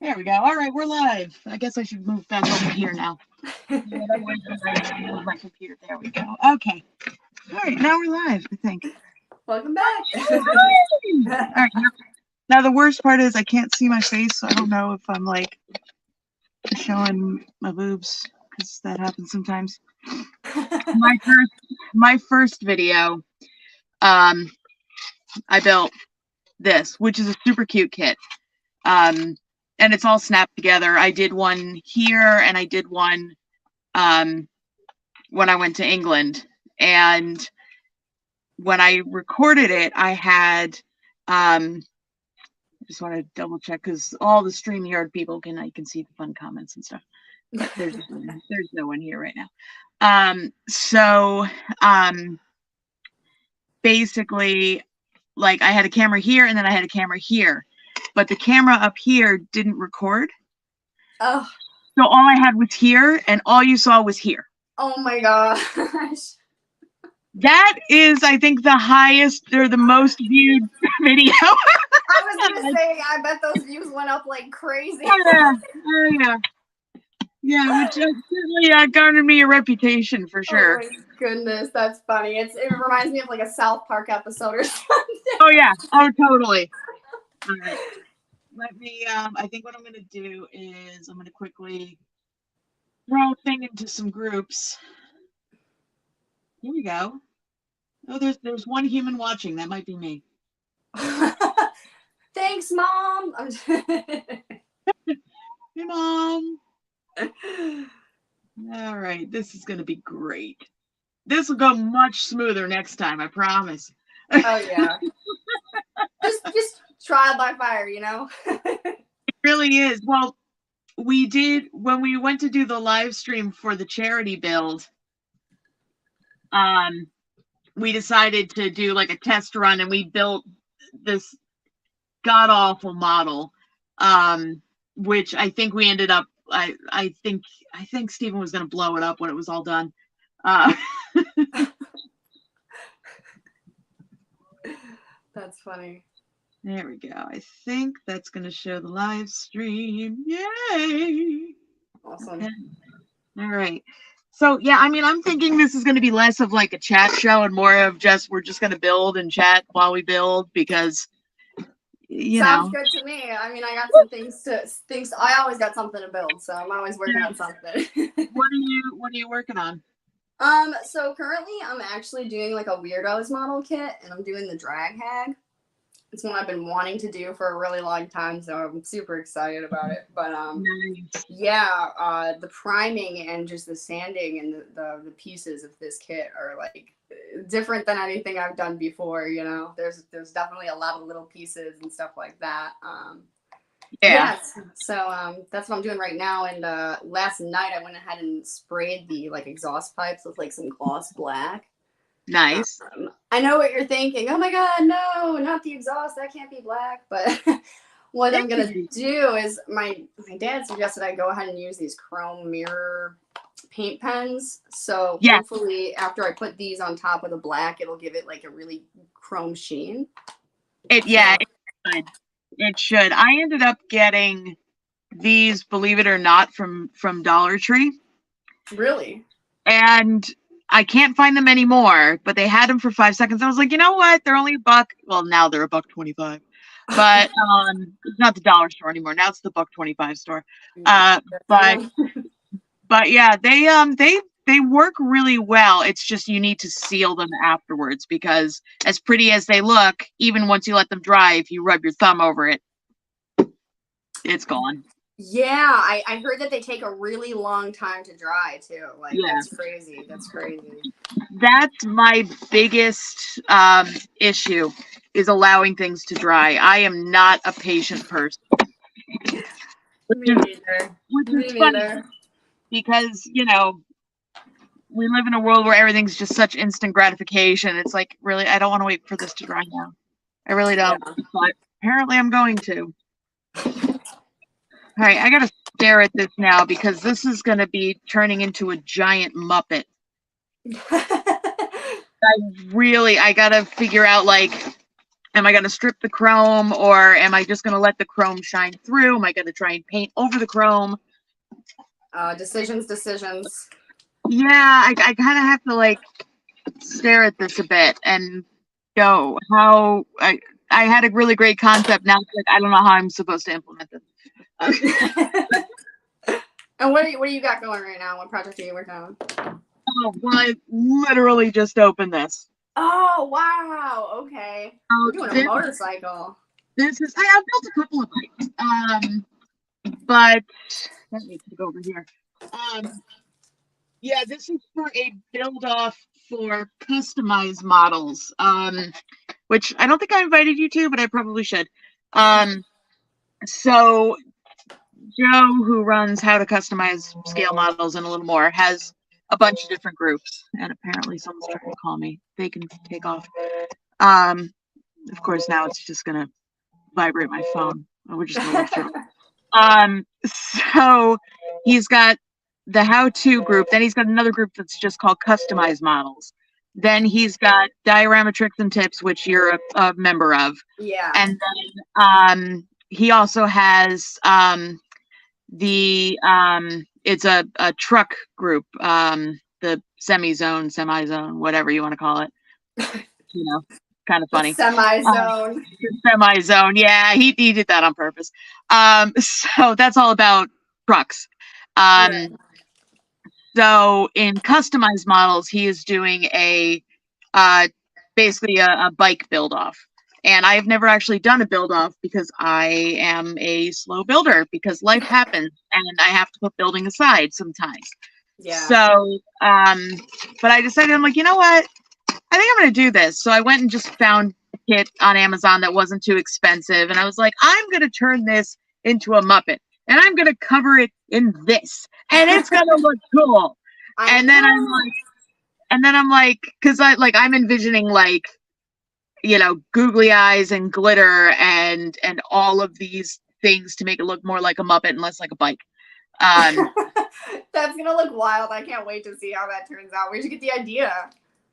There we go. All right, we're live. I guess I should move back over here now. Move my computer. There we go. Okay. All right, now we're live, I think. Welcome back. All right. Now the worst part is I can't see my face, so I don't know if I'm like showing my boobs because that happens sometimes. My first video, I built this, which is a super cute kit. And it's all snapped together. I did one here and I did one when I went to England. And when I recorded it, I had, I just want to double check because all the StreamYard people I can see the fun comments and stuff. There's no one here right now. Basically, like I had a camera here and then I had a camera here. But the camera up here didn't record. Oh. So all I had was here, and all you saw was here. Oh my gosh. That is, I think, the highest or the most viewed video. I was gonna say, I bet those views went up like crazy. Yeah. Oh yeah. Yeah, which certainly garnered me a reputation for sure. Oh my goodness, that's funny. It reminds me of like a South Park episode or something. Oh yeah. Oh totally. All right. Let me, I think what I'm going to do is I'm going to quickly throw a thing into some groups. Here we go. Oh, there's one human watching. That might be me. Thanks, Mom. Hey, Mom. All right. This is going to be great. This will go much smoother next time. I promise. Oh, yeah. just trial by fire, you know? It really is. Well, we did when we went to do the live stream for the charity build. We decided to do like a test run, and we built this god awful model, which I think we ended up. I think Stephen was going to blow it up when it was all done. That's funny. There we go. I think that's going to show the live stream. Yay! Awesome. Okay. All right. So, yeah, I mean, I'm thinking this is going to be less of like a chat show and more of we're just going to build and chat while we build because, Sounds good to me. I mean, I got some things. I always got something to build, so I'm always working on something. What are you working on? So currently I'm actually doing like a Weirdos model kit, and I'm doing the Drag Hag. It's one I've been wanting to do for a really long time, so I'm super excited about it. But yeah, the priming and just the sanding and the pieces of this kit are like different than anything I've done before. You know, there's definitely a lot of little pieces and stuff like that. So that's what I'm doing right now. And last night I went ahead and sprayed the like exhaust pipes with like some gloss black. Nice. I know what you're thinking. Oh my God, no, not the exhaust. That can't be black. But what I'm gonna do is my dad suggested I go ahead and use these chrome mirror paint pens. So hopefully after I put these on top of the black, it'll give it like a really chrome sheen. It should. I ended up getting these, believe it or not, from Dollar Tree. Really? And I can't find them anymore, but they had them for 5 seconds. I was like, you know what? They're only $1. Well, now they're $1.25. But it's not the dollar store anymore. Now it's the $1.25 store. But yeah, they work really well. It's just you need to seal them afterwards because as pretty as they look, even once you let them dry, if you rub your thumb over it, it's gone. Yeah, I heard that they take a really long time to dry too. Like that's crazy. That's crazy. That's my biggest issue is allowing things to dry. I am not a patient person. Me neither. Which is funny because, you know, we live in a world where everything's just such instant gratification. It's like, really, I don't want to wait for this to dry now. I really don't. Yeah. But apparently I'm going to. All right, I got to stare at this now because this is going to be turning into a giant Muppet. I got to figure out, like, am I going to strip the chrome, or am I just going to let the chrome shine through? Am I going to try and paint over the chrome? Decisions. Yeah, I kind of have to like stare at this a bit and go, how I had a really great concept. Now it's like, I don't know how I'm supposed to implement this. And what do you got going right now? What project are you working on? Oh, well, I literally just opened this. Oh, wow. Okay. You're doing a motorcycle. This is, I've built a couple of bikes. But let me go over here. Yeah, this is for a build off for customized models. Which I don't think I invited you to, but I probably should. So Joe, who runs How to Customize Scale Models and a little more, has a bunch of different groups, and apparently someone's trying to call me. They can take off. Of course, now it's just gonna vibrate my phone. We're just gonna work through it. So he's got the how-to group. Then he's got another group that's just called Customized Models. Then he's got Diorama Tricks and Tips, which you're a member of. Yeah. And then he also has it's a truck group, the semi-zone, whatever you want to call it. You know, kind of funny. Semi-zone. Semi-zone. Yeah, he did that on purpose. So that's all about trucks. Yeah. So in customized models, he is doing a basically a bike build off. And I've never actually done a build off because I am a slow builder because life happens and I have to put building aside sometimes. Yeah. So, but I decided, I'm like, you know what? I think I'm going to do this. So I went and just found a kit on Amazon that wasn't too expensive. And I was like, I'm going to turn this into a Muppet and I'm going to cover it in this and it's going to look cool. And then I'm like, cause I'm envisioning like, you know, googly eyes and glitter and all of these things to make it look more like a Muppet and less like a bike. That's gonna look wild. I can't wait to see how that turns out. Where'd you get the idea?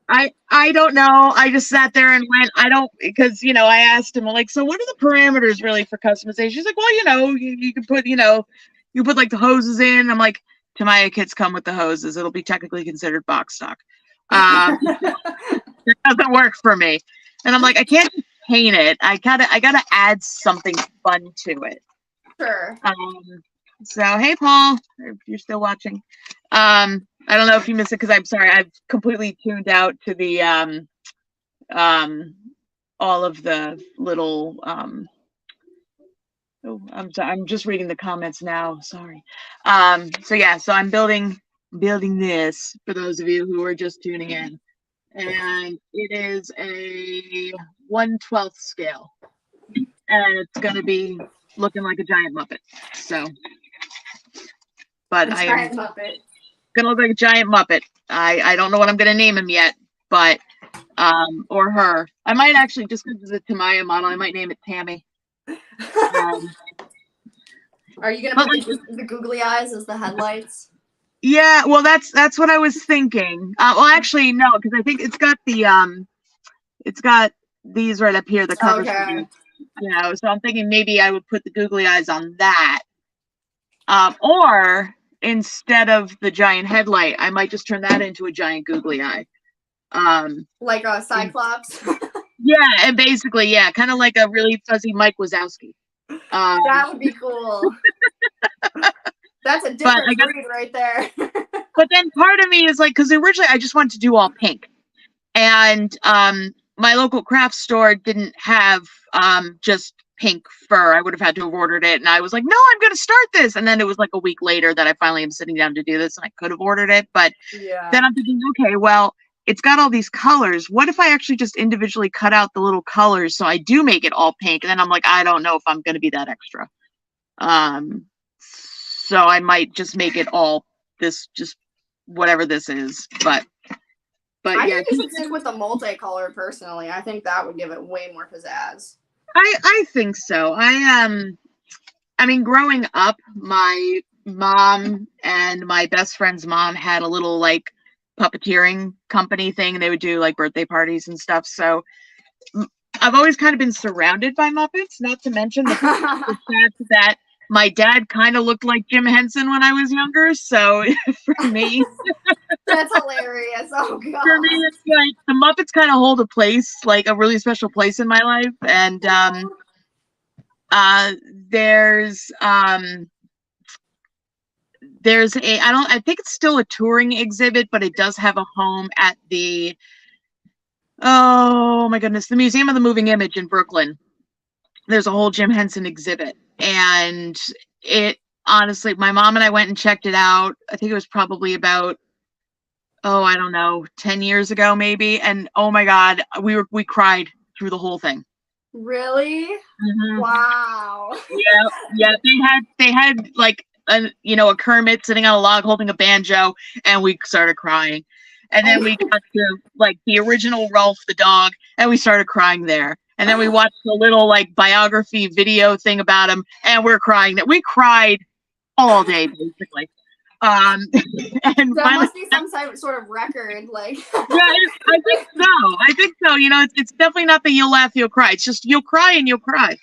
I don't know. I just sat there and went, because, you know, I asked him, like, so what are the parameters really for customization? He's like, well, you know, you can put, you know, you put like the hoses in. I'm like, Tamaya kits come with the hoses. It'll be technically considered box stock. It doesn't work for me. And I'm like, I can't paint it. I gotta add something fun to it. Sure. So hey, Paul, if you're still watching, I don't know if you missed it because I'm sorry, I've completely tuned out to the all of the little oh, I'm just reading the comments now. Sorry. So yeah, so I'm building this for those of you who are just tuning in. And it is a 1/12 scale, and it's going to be looking like a giant Muppet. So, but I am going to look like a giant Muppet. I don't know what I'm going to name him yet, but or her. I might actually, just because it's a Tamaya model, I might name it Tammy. Are you going to put the googly eyes as the headlights? Yeah, well, that's what I was thinking. Well, actually, no, because I think it's got these right up here, the cover. Okay. You know, so I'm thinking maybe I would put the googly eyes on that, or instead of the giant headlight, I might just turn that into a giant googly eye. Like a Cyclops. Yeah, and basically, yeah, kind of like a really fuzzy Mike Wazowski. That would be cool. That's a different breed right there. But then part of me is like, because originally I just wanted to do all pink, and my local craft store didn't have just pink fur. I would have had to have ordered it, and I was like, no, I'm going to start this. And then it was like a week later that I finally am sitting down to do this, and I could have ordered it, but then I'm thinking, okay, well, it's got all these colors. What if I actually just individually cut out the little colors so I do make it all pink? And then I'm like, I don't know if I'm going to be that extra. So I might just make it all this, just whatever this is. But I yeah, think you should stick with the multicolor personally. I think that would give it way more pizzazz. I think so. I mean, growing up, my mom and my best friend's mom had a little like puppeteering company thing. They would do like birthday parties and stuff. So I've always kind of been surrounded by Muppets, not to mention the fact that my dad kind of looked like Jim Henson when I was younger. So for me, That's hilarious. Oh god. for me, it's like the Muppets kind of hold a place, like a really special place in my life. And there's I think it's still a touring exhibit, but it does have a home at the, oh my goodness, the Museum of the Moving Image in Brooklyn. There's a whole Jim Henson exhibit, and it honestly, my mom and I went and checked it out. I think it was probably about, oh, I don't know, 10 years ago maybe. And oh my God, we cried through the whole thing. Really? Mm-hmm. Wow. Yeah. They had like a Kermit sitting on a log holding a banjo, and we started crying. And then we got to like the original Rolf the dog, and we started crying there. And then we watched a little like biography video thing about him, and we're crying. That we cried all day basically. And that must be some sort of record, like. Yeah, I think so. I think so. It's definitely not the you'll laugh, you'll cry. It's just you'll cry and you'll cry.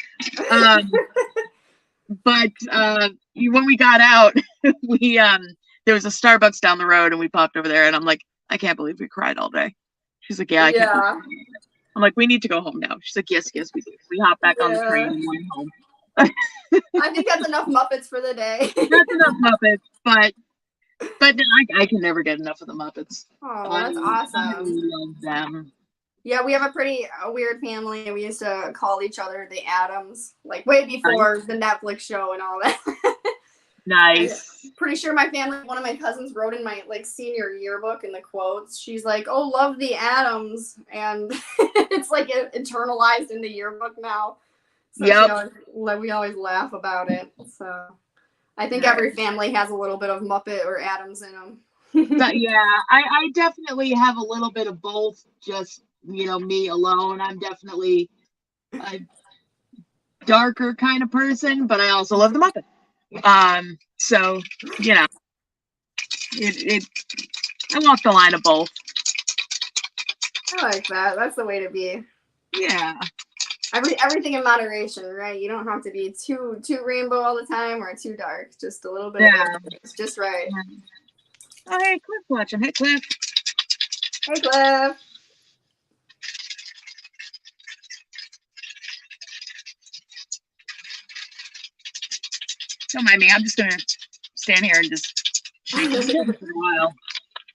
But when we got out, we there was a Starbucks down the road, and we popped over there, and I'm like, I can't believe we cried all day. She's like, yeah, I can't believe we cried. I'm like, we need to go home now. She's like, yes, we do. We hopped back on the train and went home. I think that's enough Muppets for the day. That's enough Muppets, but I can never get enough of the Muppets. Oh, that's awesome. I love them. Yeah, we have a pretty weird family. We used to call each other the Addams, like way before the Netflix show and all that. Nice. I'm pretty sure my family, one of my cousins wrote in my like senior yearbook in the quotes, she's like, "Oh, love the Addams," and it's like internalized in the yearbook now. So we always laugh about it. So I think every family has a little bit of Muppet or Addams in them. But yeah, I definitely have a little bit of both. Just me alone. I'm definitely a darker kind of person, but I also love the Muppet. So it I walk the line of both. I like that. That's the way to be. Yeah. Everything in moderation, right? You don't have to be too rainbow all the time or too dark. Just a little bit. Yeah. It's just right. Yeah. Oh, hey, Cliff watching. Hey, Cliff. Hey, Cliff. Don't mind me. I'm just gonna stand here and just shake this for a while.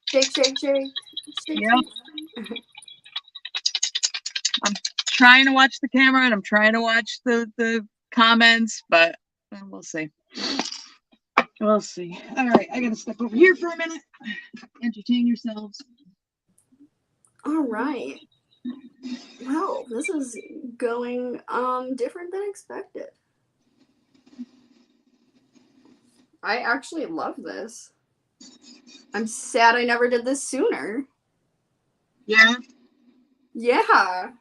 Shake. Yep. I'm trying to watch the camera and I'm trying to watch the comments, but we'll see. We'll see. All right, I gotta step over here for a minute. Entertain yourselves. All right. Well, this is going different than expected. I actually love this. I'm sad I never did this sooner. Yeah? Yeah.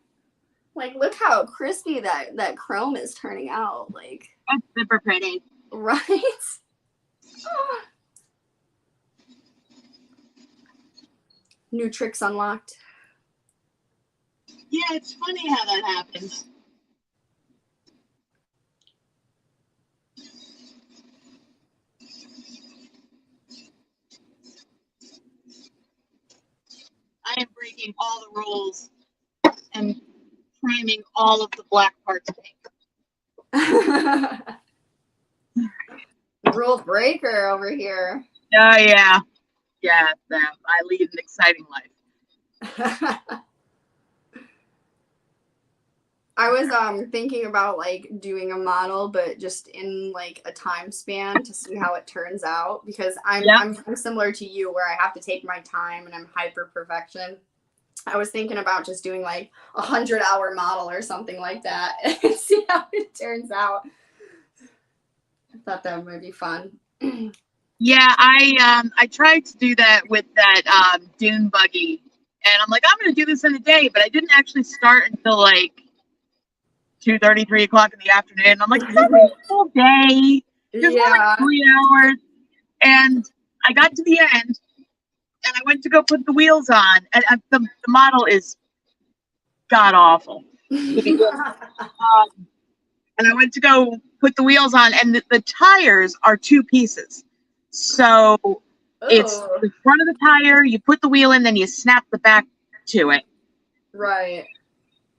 Like, look how crispy that chrome is turning out. Like, that's super pretty. Right? New tricks unlocked. Yeah, it's funny how that happens. I am breaking all the rules and priming all of the black parts pink. Rule breaker over here. Oh, yeah. Yeah, I lead an exciting life. I was thinking about like doing a model, but just in like a time span to see how it turns out, because I'm similar to you where I have to take my time and I'm hyper perfection. I was thinking about just doing like 100-hour model or something like that and see how it turns out. I thought that might be fun. Yeah, I tried to do that with that dune buggy, and I'm like, I'm gonna do this in a day, but I didn't actually start until like 2:30, 3 o'clock in the afternoon. I'm like, that's a whole day. Just like 3 hours. And I got to the end, and I went to go put the wheels on, and the model is god awful. to begin with. And I went to go put the wheels on, and the tires are two pieces. So it's Oh, the front of the tire, you put the wheel in, then you snap the back to it. right.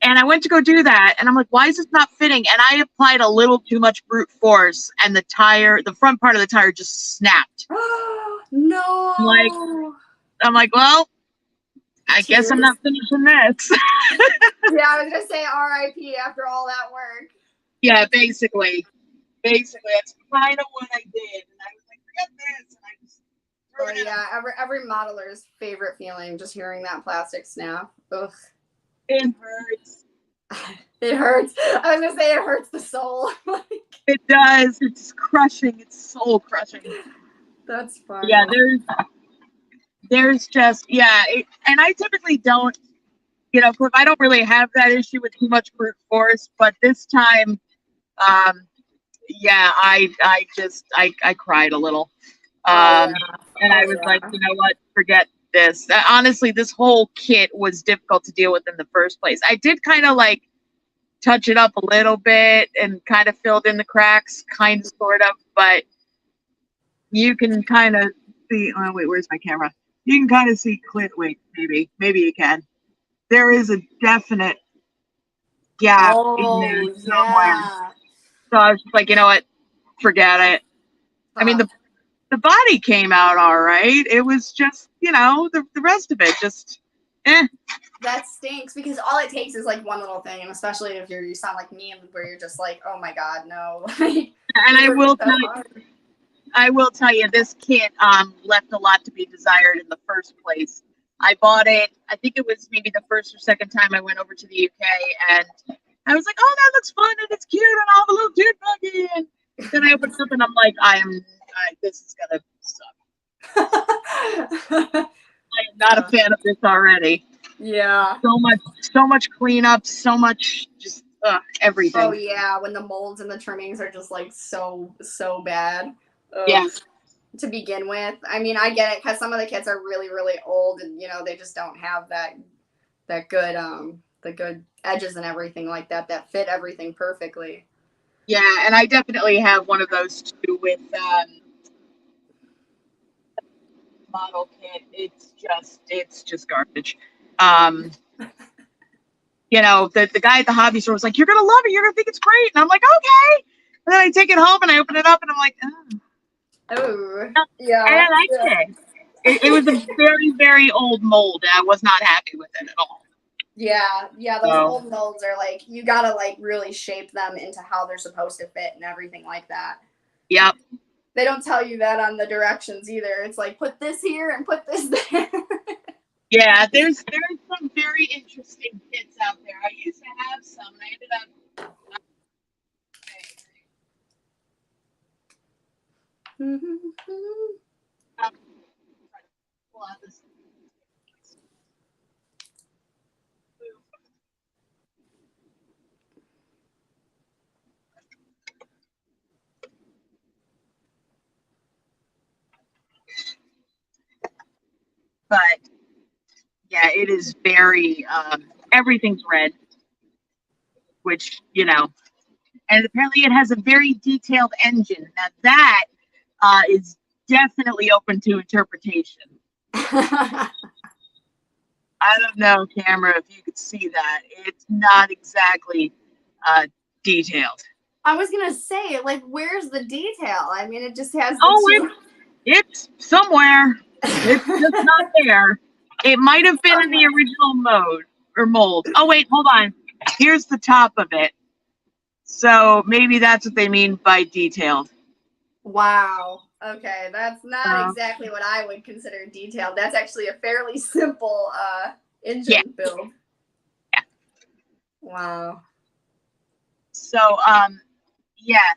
And I went to go do that, and I'm like, why is this not fitting? And I applied a little too much brute force, and the front part of the tire just snapped. No. I'm like, well, I guess I'm Tears. not finishing this. Yeah, I was gonna say R.I.P. after all that work. Yeah, basically, that's kind of what I did. And I was like, forget this, and I just threw Oh it yeah, out. every modeler's favorite feeling, just hearing that plastic snap. Ugh. It hurts. It hurts. I was gonna say it hurts the soul. It does. It's crushing. It's soul crushing. That's funny. Yeah, there's just and I typically don't, Cliff, I don't really have that issue with too much brute force, but this time, yeah, I cried a little, Oh and I was like, yeah. you know what, forget this. Honestly, this whole kit was difficult to deal with in the first place. I did kind of like touch it up a little bit and kind of filled in the cracks, kind of, sort of, but you can kind of see. Oh wait, where's my camera? You can kind of see clit. Wait, maybe you can. There is a definite gap in there Oh somewhere. yeah. So I was just like, you know what? Forget it. I mean, the body came out all right. It was just, the rest of it just, eh. That stinks because all it takes is like one little thing, and especially if you sound like me, where you're just like, oh my god, no. And I will tell you, this kit left a lot to be desired in the first place. I bought it, I think it was maybe the first or second time I went over to the UK, and I was like, oh, that looks fun and it's cute and I'll have a little dude buggy. And then I opened it up and I'm like, this is gonna suck. I am not a fan of this already. Yeah. So much cleanup, so much just everything. Oh yeah, when the molds and the trimmings are just like so bad. Ugh. Yeah. To begin with, I mean, I get it because some of the kits are really old, and they just don't have that good the good edges and everything like that fit everything perfectly. Yeah, and I definitely have one of those too with model kit. It's just garbage. The guy at the hobby store was like, "You're gonna love it. You're gonna think it's great," and I'm like, "Okay." And then I take it home and I open it up and I'm like, "Oh, yeah." And I liked it. It was a very, very old mold, and I was not happy with it at all. Yeah, those old molds are like, you gotta like really shape them into how they're supposed to fit and everything like that. Yep. They don't tell you that on the directions either. It's like, put this here and put this there. Yeah, there's some very interesting kits out there. I used to have some, and I ended up. But yeah, it is very everything's red, which and apparently it has a very detailed engine. Now that is definitely open to interpretation. I don't know, camera, if you could see that. It's not exactly detailed. I was gonna say, like, where's the detail? I mean, it just has. It's somewhere. It's just not there. It might have been in the original mold. Oh wait, hold on. Here's the top of it. So maybe that's what they mean by detailed. Wow. Okay, that's not exactly what I would consider detailed. That's actually a fairly simple engine build. Yeah. Wow. So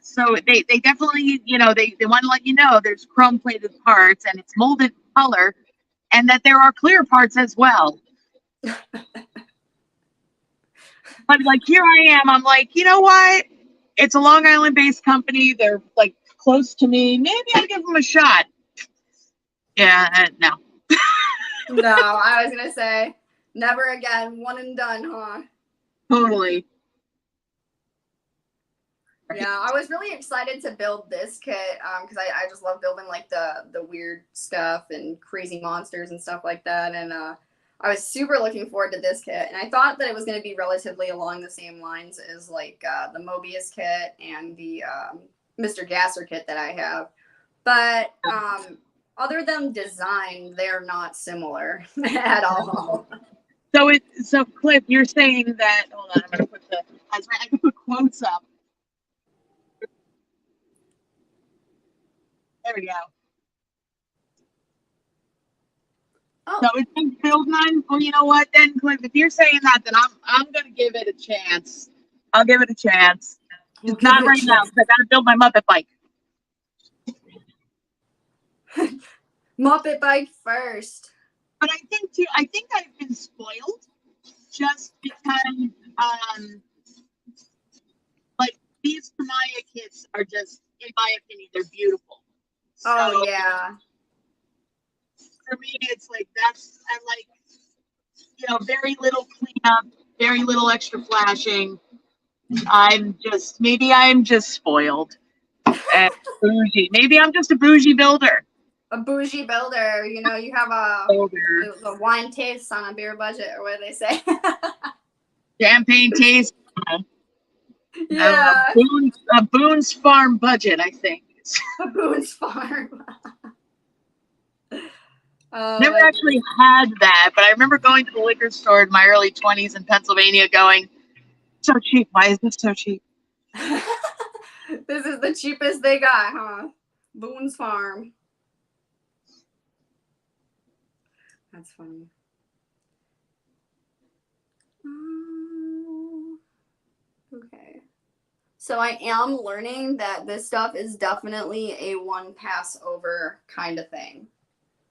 so they definitely, they want to let you know there's chrome plated parts and it's molded color, and that there are clear parts as well. But like, here I am, I'm like, you know what? It's a Long Island based company. They're like close to me. Maybe I'll give them a shot. Yeah, no. No, I was gonna say never again. One and done, huh? Totally. Yeah, I was really excited to build this kit because I just love building like the weird stuff and crazy monsters and stuff like that. And I was super looking forward to this kit. And I thought that it was going to be relatively along the same lines as like the Mobius kit and the Mr. Gasser kit that I have. But other than design, they're not similar at all. So Cliff, you're saying that, hold on, I'm going to put I can put quotes up. There we go. Oh. So it's been build 9. Well, you know what then, Cliff, if you're saying that, then I'm going to give it a chance. I'll give it a chance. Just not right now, because I got to build my Muppet bike. Muppet bike first. But I think I've been spoiled just because, like, these Maya kits are just, in my opinion, they're beautiful. So, Oh, yeah. for me, it's like, I'm like, you know, very little cleanup, very little extra flashing. Maybe I'm just spoiled and bougie. Maybe I'm just a bougie builder. A bougie builder. You know, you have a wine taste on a beer budget, or what do they say? Champagne taste. Yeah. A Boone's Farm budget, I think. A Boone's Farm. Never actually had that, but I remember going to the liquor store in my early 20s in Pennsylvania going, so cheap. Why is this so cheap? This is the cheapest they got, huh? Boone's Farm. That's funny. Okay. So I am learning that this stuff is definitely a one pass over kind of thing.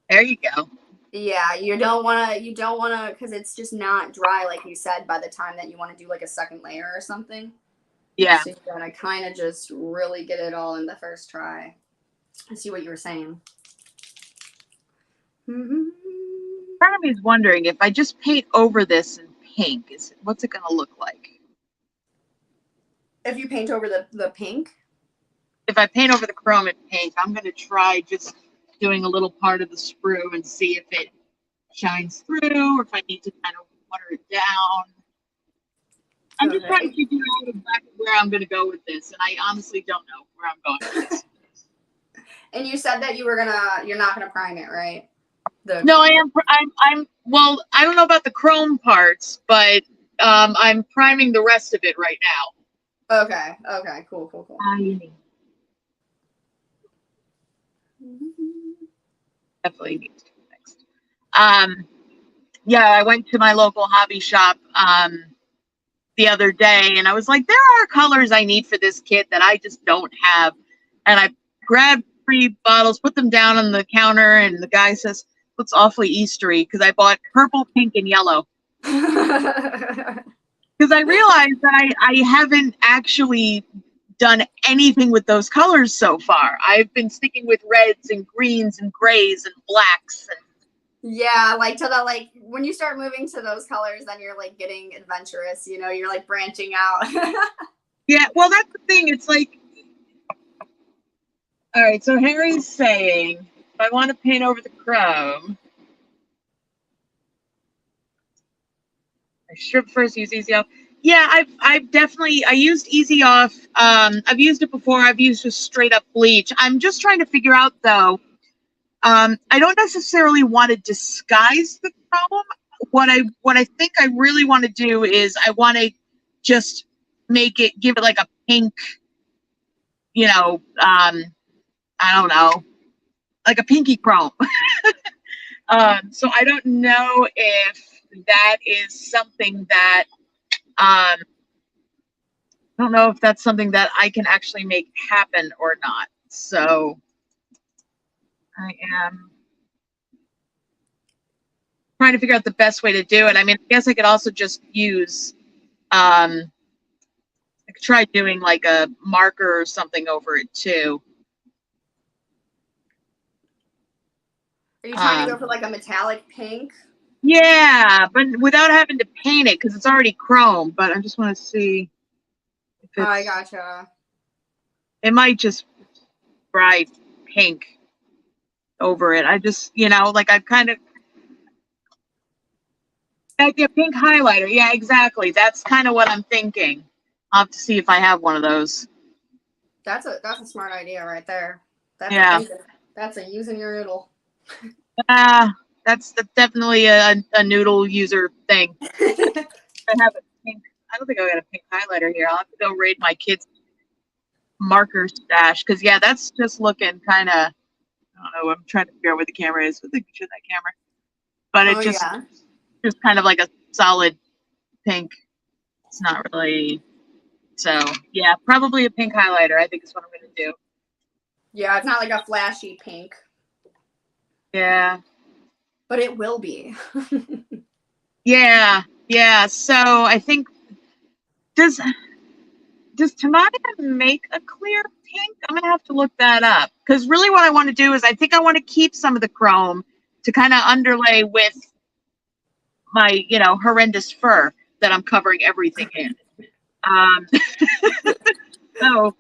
There you go. Yeah, you don't want to, because it's just not dry, like you said, by the time that you want to do like a second layer or something. Yeah. So you gotta kind of just really get it all in the first try. I see what you were saying. Part of me is wondering if I just paint over this in pink, what's it going to look like? If you paint over the pink? If I paint over the chrome in pink, I'm going to try just doing a little part of the sprue and see if it shines through or if I need to kind of water it down. I'm just trying to figure out exactly where I'm going to go with this, and I honestly don't know where I'm going with this. And you said that you're not gonna prime it, right? No, I am. Well, I don't know about the chrome parts, but I'm priming the rest of it right now. Okay. Cool. Definitely needs to be fixed. Yeah, I went to my local hobby shop the other day, and I was like, there are colors I need for this kit that I just don't have. And I grabbed 3 bottles, put them down on the counter, and the guy says, looks awfully Eastery, because I bought purple, pink, and yellow. Because I realized that I haven't actually done anything with those colors so far. I've been sticking with reds and greens and grays and blacks. Yeah, like when you start moving to those colors, then you're like getting adventurous, you know, you're like branching out. Yeah, well, that's the thing. It's like, all right, so Harry's saying, if I want to paint over the chrome, I strip first, use Easy Off. Yeah, I've definitely, I used Easy Off. I've used it before. I've used just straight up bleach. I'm just trying to figure out, though, I don't necessarily want to disguise the problem. What I think I really want to do is I want to just give it like a pink, you know, I don't know, like a pinky chrome. So I don't know if that is something that, I don't know if that's something that I can actually make happen or not. So I am trying to figure out the best way to do it. I mean, I guess I could also just use, I could try doing like a marker or something over it too. Are you trying to go for like a metallic pink? Yeah, but without having to paint it because it's already chrome. But I just want to see if Oh, I it's. gotcha. It might just dry pink over it. I just, like I've kind of like a pink highlighter. Yeah, exactly. That's kind of what I'm thinking. I'll have to see if I have one of those. That's a smart idea right there. Yeah. That's a using your noodle. That's definitely a noodle user thing. I have a pink. I don't think I got a pink highlighter here. I'll have to go raid my kids' marker stash because yeah, that's just looking kind of. I don't know. I'm trying to figure out where the camera is. With the picture of that camera, but it Oh yeah. just kind of like a solid pink. It's not really. So yeah, probably a pink highlighter. I think is what I'm gonna do. Yeah, it's not like a flashy pink. Yeah. But it will be. Yeah. Yeah. So I think does Tamada make a clear pink? I'm gonna have to look that up because really what I want to do is I think I want to keep some of the chrome to kind of underlay with my horrendous fur that I'm covering everything in. So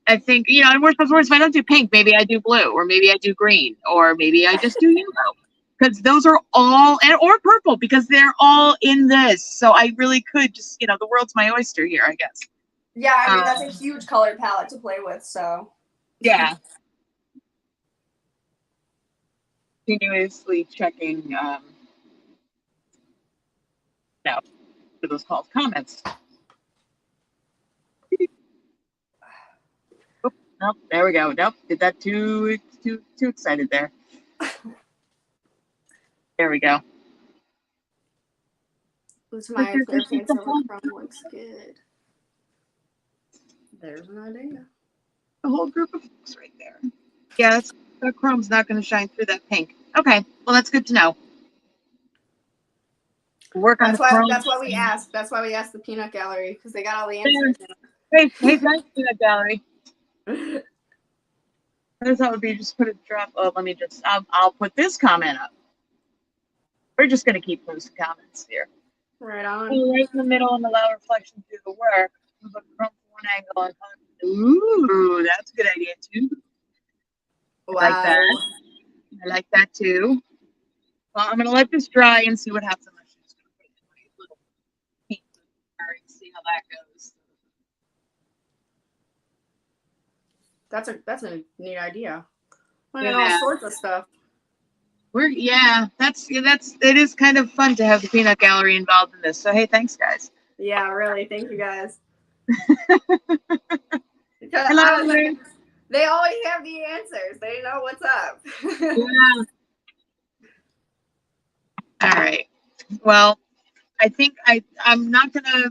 I think and worst comes to worst, if I don't do pink, maybe I do blue, or maybe I do green, or maybe I just do yellow because those are all or purple because they're all in this. So I really could just the world's my oyster here, I guess. Yeah, I mean that's a huge color palette to play with, so yeah. Continuously checking no for those called comments. Oh, nope, there we go. Nope, did that too excited there. There we go. Who's my clear paint over chrome looks good. There's an idea. A whole group of folks right there. Yeah, that chrome's not going to shine through that pink. Okay, well that's good to know. Work on the chrome. That's why we asked. That's why we asked the peanut gallery because they got all the answers. Hey, thanks peanut gallery. I thought would be just put a drop. Oh, let me just. I'll put this comment up. We're just going to keep posting comments here. Right on. Right in the middle and allow reflection to do the work. Put chrome from one angle and ooh, that's a good idea too. Wow. I like that. I like that too. Well, I'm gonna let this dry and see what happens. I'm just gonna put it in my little paint and see how that goes. That's a neat idea. Learning all sorts of stuff. It is kind of fun to have the peanut gallery involved in this. So hey, thanks guys. Yeah, really. Thank you guys. Hello, they always have the answers. They know what's up. Yeah. All right. Well, I think I'm not gonna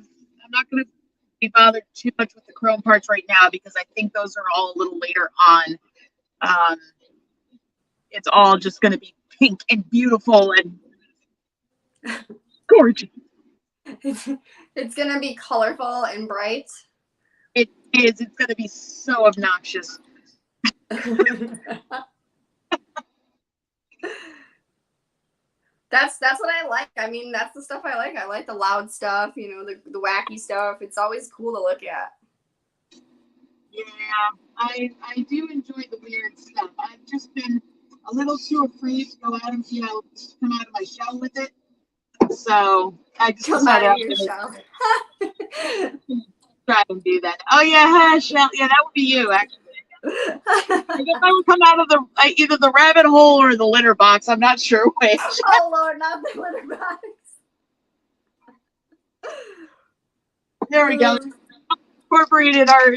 be bothered too much with the chrome parts right now because I think those are all a little later on. It's all just gonna be pink and beautiful and gorgeous. It's gonna be colorful and bright. It is. It's gonna be so obnoxious. That's what I like. I mean, that's the stuff I like. I like the loud stuff, the wacky stuff. It's always cool to look at. Yeah, I do enjoy the weird stuff. I've just been a little too afraid to go out and come out of my shell with it. So I just decided I'm gonna try and do that. Oh yeah, shell. Yeah, that would be you actually. I guess I would come out of either the rabbit hole or the litter box. I'm not sure which. Oh Lord, not the litter box. There we go. Incorporated our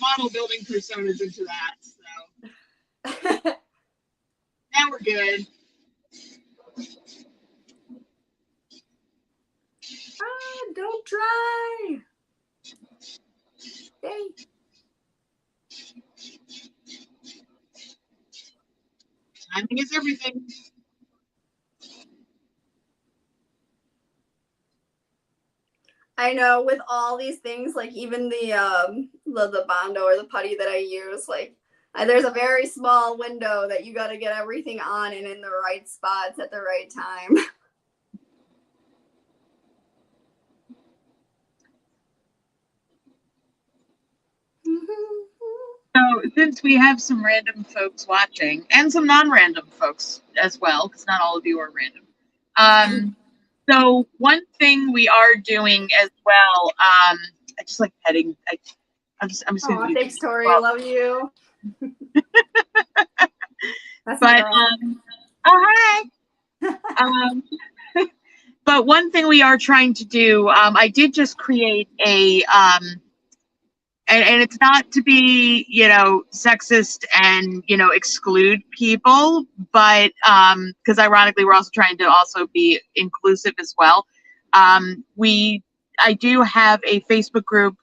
model building personas into that. So now we're good. Don't dry. Yay. Timing is everything. I know with all these things, like even the Bondo or the putty that I use, like There's a very small window that you got to get everything on and in the right spots at the right time. So since we have some random folks watching and some non-random folks as well, because not all of you are random. So one thing we are doing as well, I just like petting. I'm just oh, thanks, Tori. I love you. But oh hi. But one thing we are trying to do, I did just create a and it's not to be, you know, sexist and, you know, exclude people, but because ironically we're also trying to also be inclusive as well. I do have a Facebook group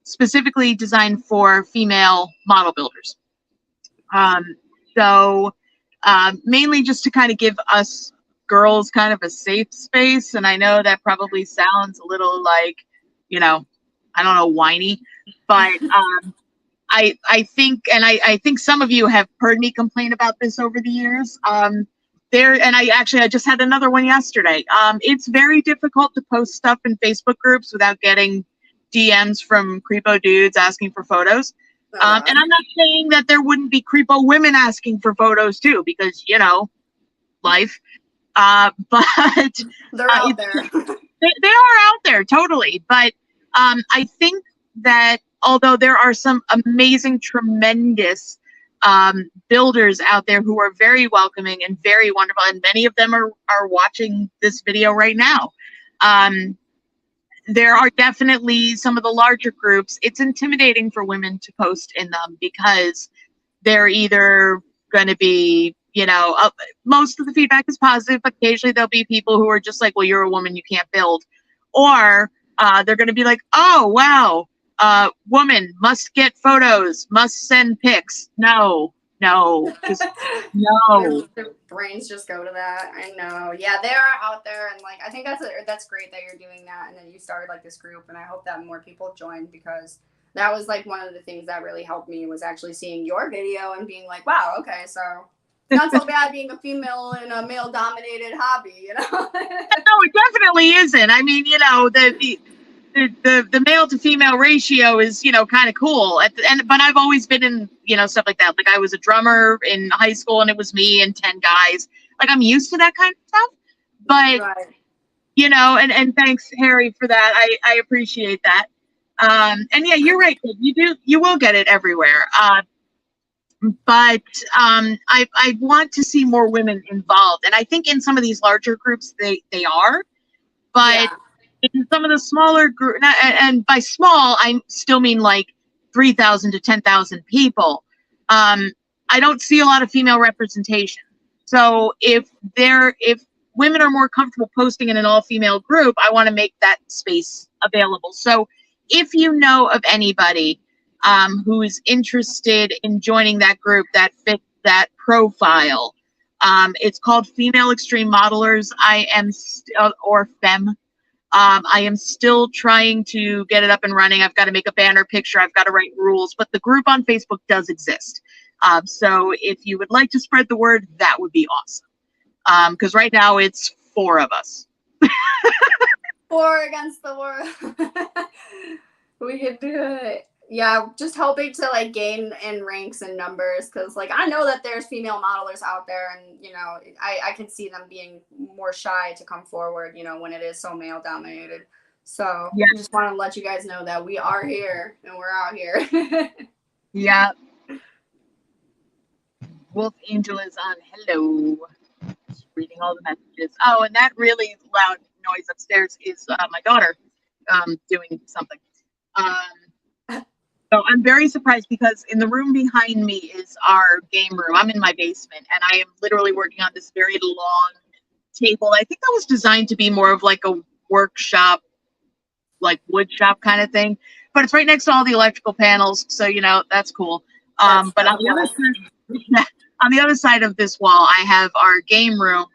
specifically designed for female model builders. So mainly just to kind of give us girls kind of a safe space. And I know that probably sounds a little like, you know, I don't know, whiny, but I think, and I think some of you have heard me complain about this over the years. And I just had another one yesterday. It's very difficult to post stuff in Facebook groups without getting DMs from creepo dudes asking for photos. And I'm not saying that there wouldn't be creepo women asking for photos too, because, you know, life. But they're out there. They are out there, totally. But I think that although there are some amazing, tremendous builders out there who are very welcoming and very wonderful, and many of them are watching this video right now, there are definitely some of the larger groups. It's intimidating for women to post in them because they're either going to be, you know, most of the feedback is positive, but occasionally there'll be people who are just like, well, you're a woman, you can't build. Or they're going to be like, oh, wow, woman must get photos, must send pics. No, just no. Their brains just go to that. I know. Yeah, they are out there, and like I think that's great that you're doing that, and that you started like this group, and I hope that more people join, because that was like one of the things that really helped me was actually seeing your video and being like, wow, okay, so not so bad being a female in a male-dominated hobby, you know? No, it definitely isn't. I mean, you know, the male to female ratio is, you know, kind of cool. But I've always been in, you know, stuff like that. Like I was a drummer in high school, and it was me and 10 guys. Like I'm used to that kind of stuff. But right. You know, and thanks, Harry, for that. I appreciate that. And yeah, you're right. You will get it everywhere. But I want to see more women involved, and I think in some of these larger groups they are, but in some of the smaller groups, and by small I still mean like 3,000 to 10,000 people. I don't see a lot of female representation. So if women are more comfortable posting in an all-female group, I want to make that space available. So if you know of anybody who is interested in joining that group that fits that profile, it's called Female Extreme Modelers. I am or FEM. I am still trying to get it up and running. I've got to make a banner picture. I've got to write rules, but the group on Facebook does exist. So if you would like to spread the word, that would be awesome. Because right now it's 4 of us. 4 against the world. We can do it. Yeah, just hoping to like gain in ranks and numbers, because like I know that there's female modelers out there, and you know I can see them being more shy to come forward, you know, when it is so male dominated. So yeah. I just want to let you guys know that we are here and we're out here. Yeah. Wolf Angel is on. Hello. Just reading all the messages. Oh, and that really loud noise upstairs is my daughter doing something. So I'm very surprised, because in the room behind me is our game room. I'm in my basement, and I am literally working on this very long table. I think that was designed to be more of like a workshop, like wood shop kind of thing. But it's right next to all the electrical panels, so you know that's cool. But on the other side of this wall, I have our game room,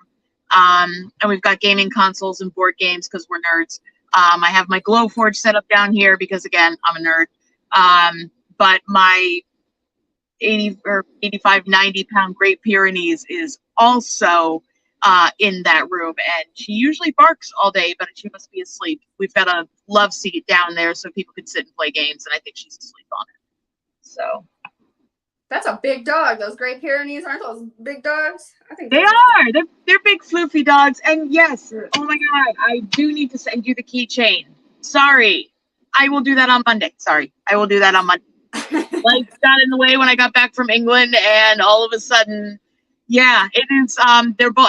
and we've got gaming consoles and board games because we're nerds. I have my Glowforge set up down here because, again, I'm a nerd. But 80 or 85, 90-pound Great Pyrenees is also in that room, and she usually barks all day, but she must be asleep. We've got a love seat down there so people can sit and play games, and I think she's asleep on it. So that's a big dog. Those Great Pyrenees, aren't those big dogs? I think they are. They're big floofy dogs. And yes, oh my God, I do need to send you the keychain. Sorry, I will do that on Monday. Sorry, I will do that on Monday. Life got in the way when I got back from England, and all of a sudden, yeah, it is. They're both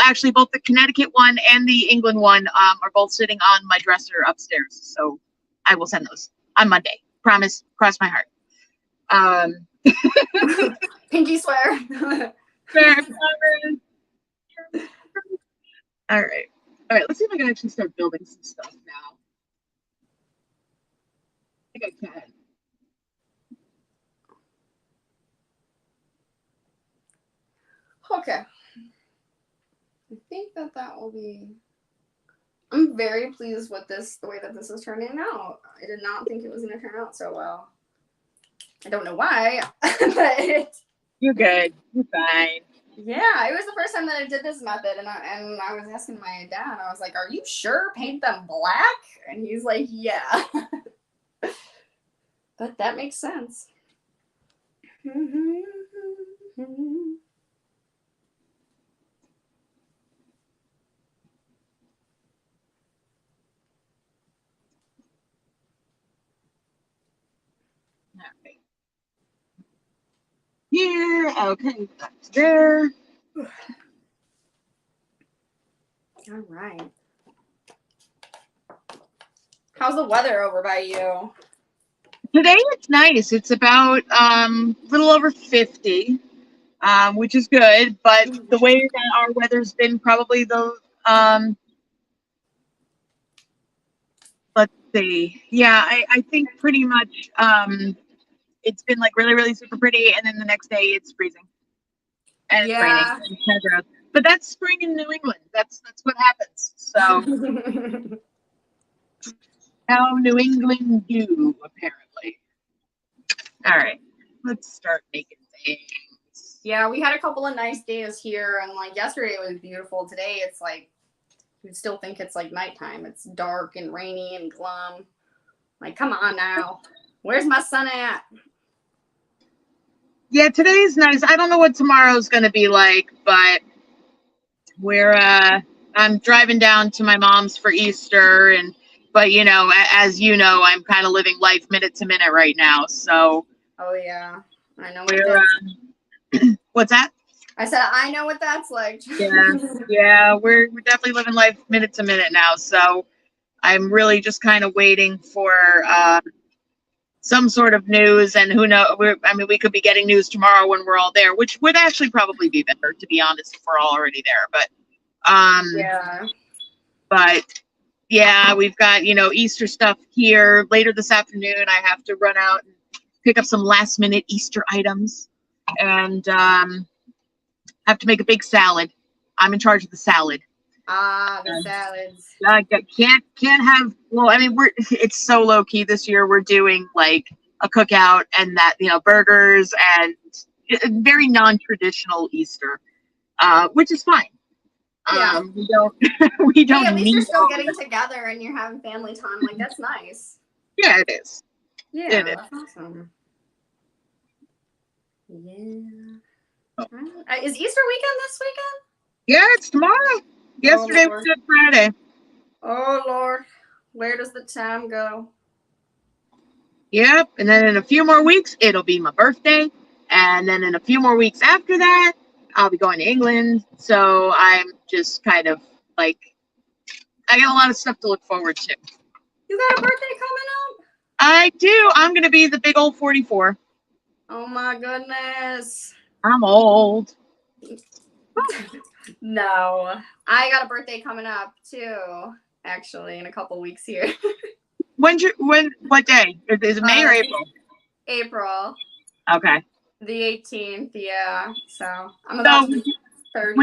the Connecticut one and the England one are both sitting on my dresser upstairs. So I will send those on Monday. Promise. Cross my heart. Pinky swear. Fair. All right. Let's see if I can actually start building some stuff now. I think I can. Okay. I think that will be. I'm very pleased with the way that this is turning out. I did not think it was going to turn out so well. I don't know why, but you're good. You're fine. Yeah, it was the first time that I did this method, and I was asking my dad. I was like, "Are you sure? Paint them black?" And he's like, "Yeah." But that makes sense. Here, okay, that's there. All right. How's the weather over by you? Today it's nice. It's about a little over 50, which is good. But the way that our weather's been, probably the let's see. Yeah, I think pretty much it's been like really, really super pretty, and then the next day it's freezing. And it's raining. And but that's spring in New England. That's what happens. So how New England do, apparently. All right, let's start making things. Yeah, we had a couple of nice days here, and like yesterday it was beautiful. Today it's like you still think it's like nighttime. It's dark and rainy and glum. Like, come on now. Where's my son at? Yeah, today's nice. I don't know what tomorrow's going to be like, but I'm driving down to my mom's for Easter, but you know, as you know, I'm kind of living life minute to minute right now. So. Oh yeah, I know. What's that? I said I know what that's like. Yeah, we're definitely living life minute to minute now. So I'm really just kind of waiting for some sort of news, and who knows? We could be getting news tomorrow when we're all there, which would actually probably be better, to be honest, if we're all already there. But yeah. But yeah, we've got Easter stuff here. Later this afternoon, I have to run out and pick up some last minute Easter items, and have to make a big salad. I'm in charge of the salad. The salads. Can't have. Well, it's so low key this year. We're doing like a cookout and that burgers and very non-traditional Easter, which is fine. Yeah. We don't. Hey, at least you're still getting together and you're having family time. Like that's nice. Yeah, it is. Yeah, it is. That's awesome. Yeah. Oh. Is Easter weekend this weekend? Yeah, it's tomorrow. Yesterday was Good Friday. Oh, Lord. Where does the time go? Yep. And then in a few more weeks, it'll be my birthday. And then in a few more weeks after that, I'll be going to England. So I'm just kind of like, I got a lot of stuff to look forward to. You got a birthday coming up? I do. I'm going to be the big old 44. Oh, my goodness. I'm old. No, I got a birthday coming up too. Actually, in a couple weeks here. What day? Is it May or April? April. Okay. The 18th. Yeah. So I'm about to be 30.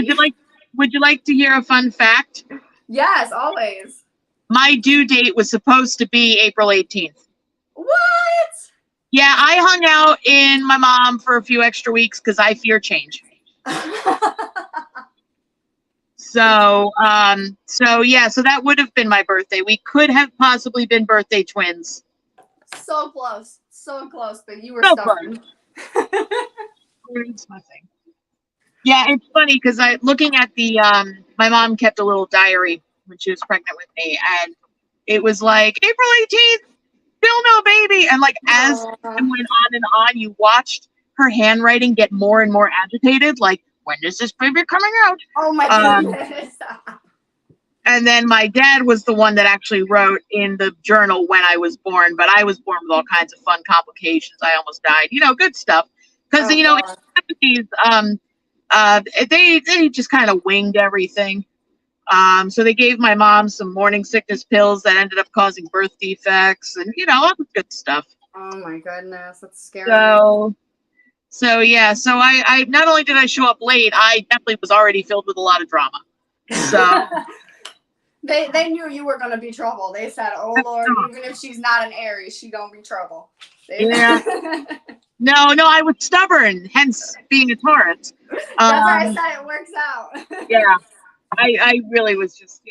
Would you like to hear a fun fact? Yes, always. My due date was supposed to be April 18th. What? Yeah, I hung out in my mom for a few extra weeks because I fear change. So, so yeah, so that would have been my birthday. We could have possibly been birthday twins. So close, but you were So stubborn. It's my thing. Yeah, it's funny because looking at the my mom kept a little diary when she was pregnant with me, and it was like April 18th, still no baby, and like as time went on and on, you watched her handwriting get more and more agitated. Like, when is this baby coming out? Oh my goodness. And then my dad was the one that actually wrote in the journal when I was born, but I was born with all kinds of fun complications. I almost died, good stuff. Because, in the 70s, they just kind of winged everything. So they gave my mom some morning sickness pills that ended up causing birth defects and, all the good stuff. Oh my goodness, that's scary. So yeah, so I not only did I show up late, I definitely was already filled with a lot of drama. So they knew you were gonna be trouble. They said, "Oh Lord, even if she's not an Aries, she gonna be trouble." Yeah. No, I was stubborn, hence being a Taurus. That's why I said it works out. Yeah, I really was just,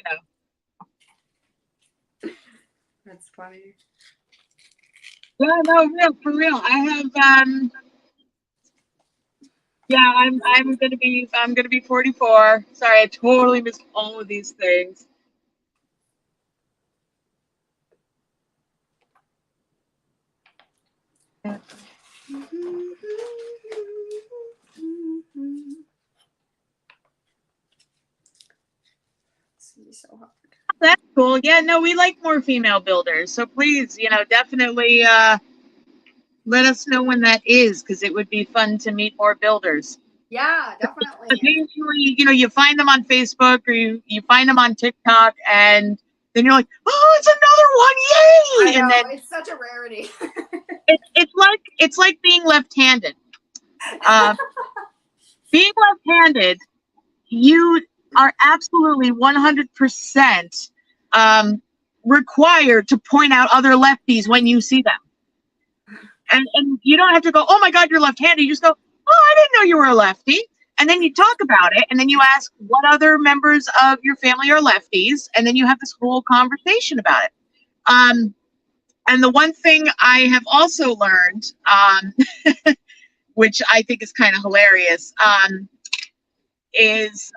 That's funny. Yeah, no, for real. I have yeah, I'm gonna be 44. Sorry, I totally missed all of these things. So hard. That's cool. Yeah, no, we like more female builders. So please, definitely let us know when that is, because it would be fun to meet more builders. Yeah, definitely. Occasionally, you find them on Facebook or you find them on TikTok, and then you're like, oh, it's another one, yay! I know, And then it's such a rarity. it's like being left-handed. Being left-handed, you are absolutely 100% required to point out other lefties when you see them. And you don't have to go, oh my God, you're left-handed. You just go, oh, I didn't know you were a lefty. And then you talk about it, and then you ask what other members of your family are lefties, and then you have this whole conversation about it. And the one thing I have also learned, which I think is kind of hilarious, is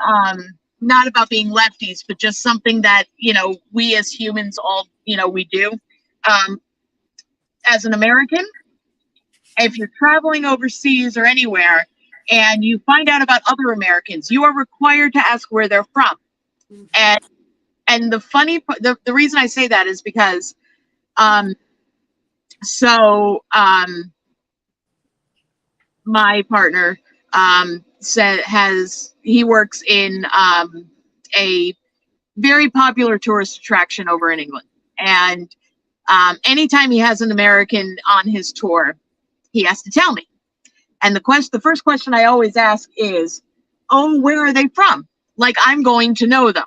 not about being lefties, but just something that, we as humans all, we do. As an American, if you're traveling overseas or anywhere and you find out about other Americans, you are required to ask where they're from. And the funny, the reason I say that is because, my partner he works in a very popular tourist attraction over in England, and anytime he has an American on his tour, he has to tell me. And the first question I always ask is, oh, where are they from? Like, I'm going to know them.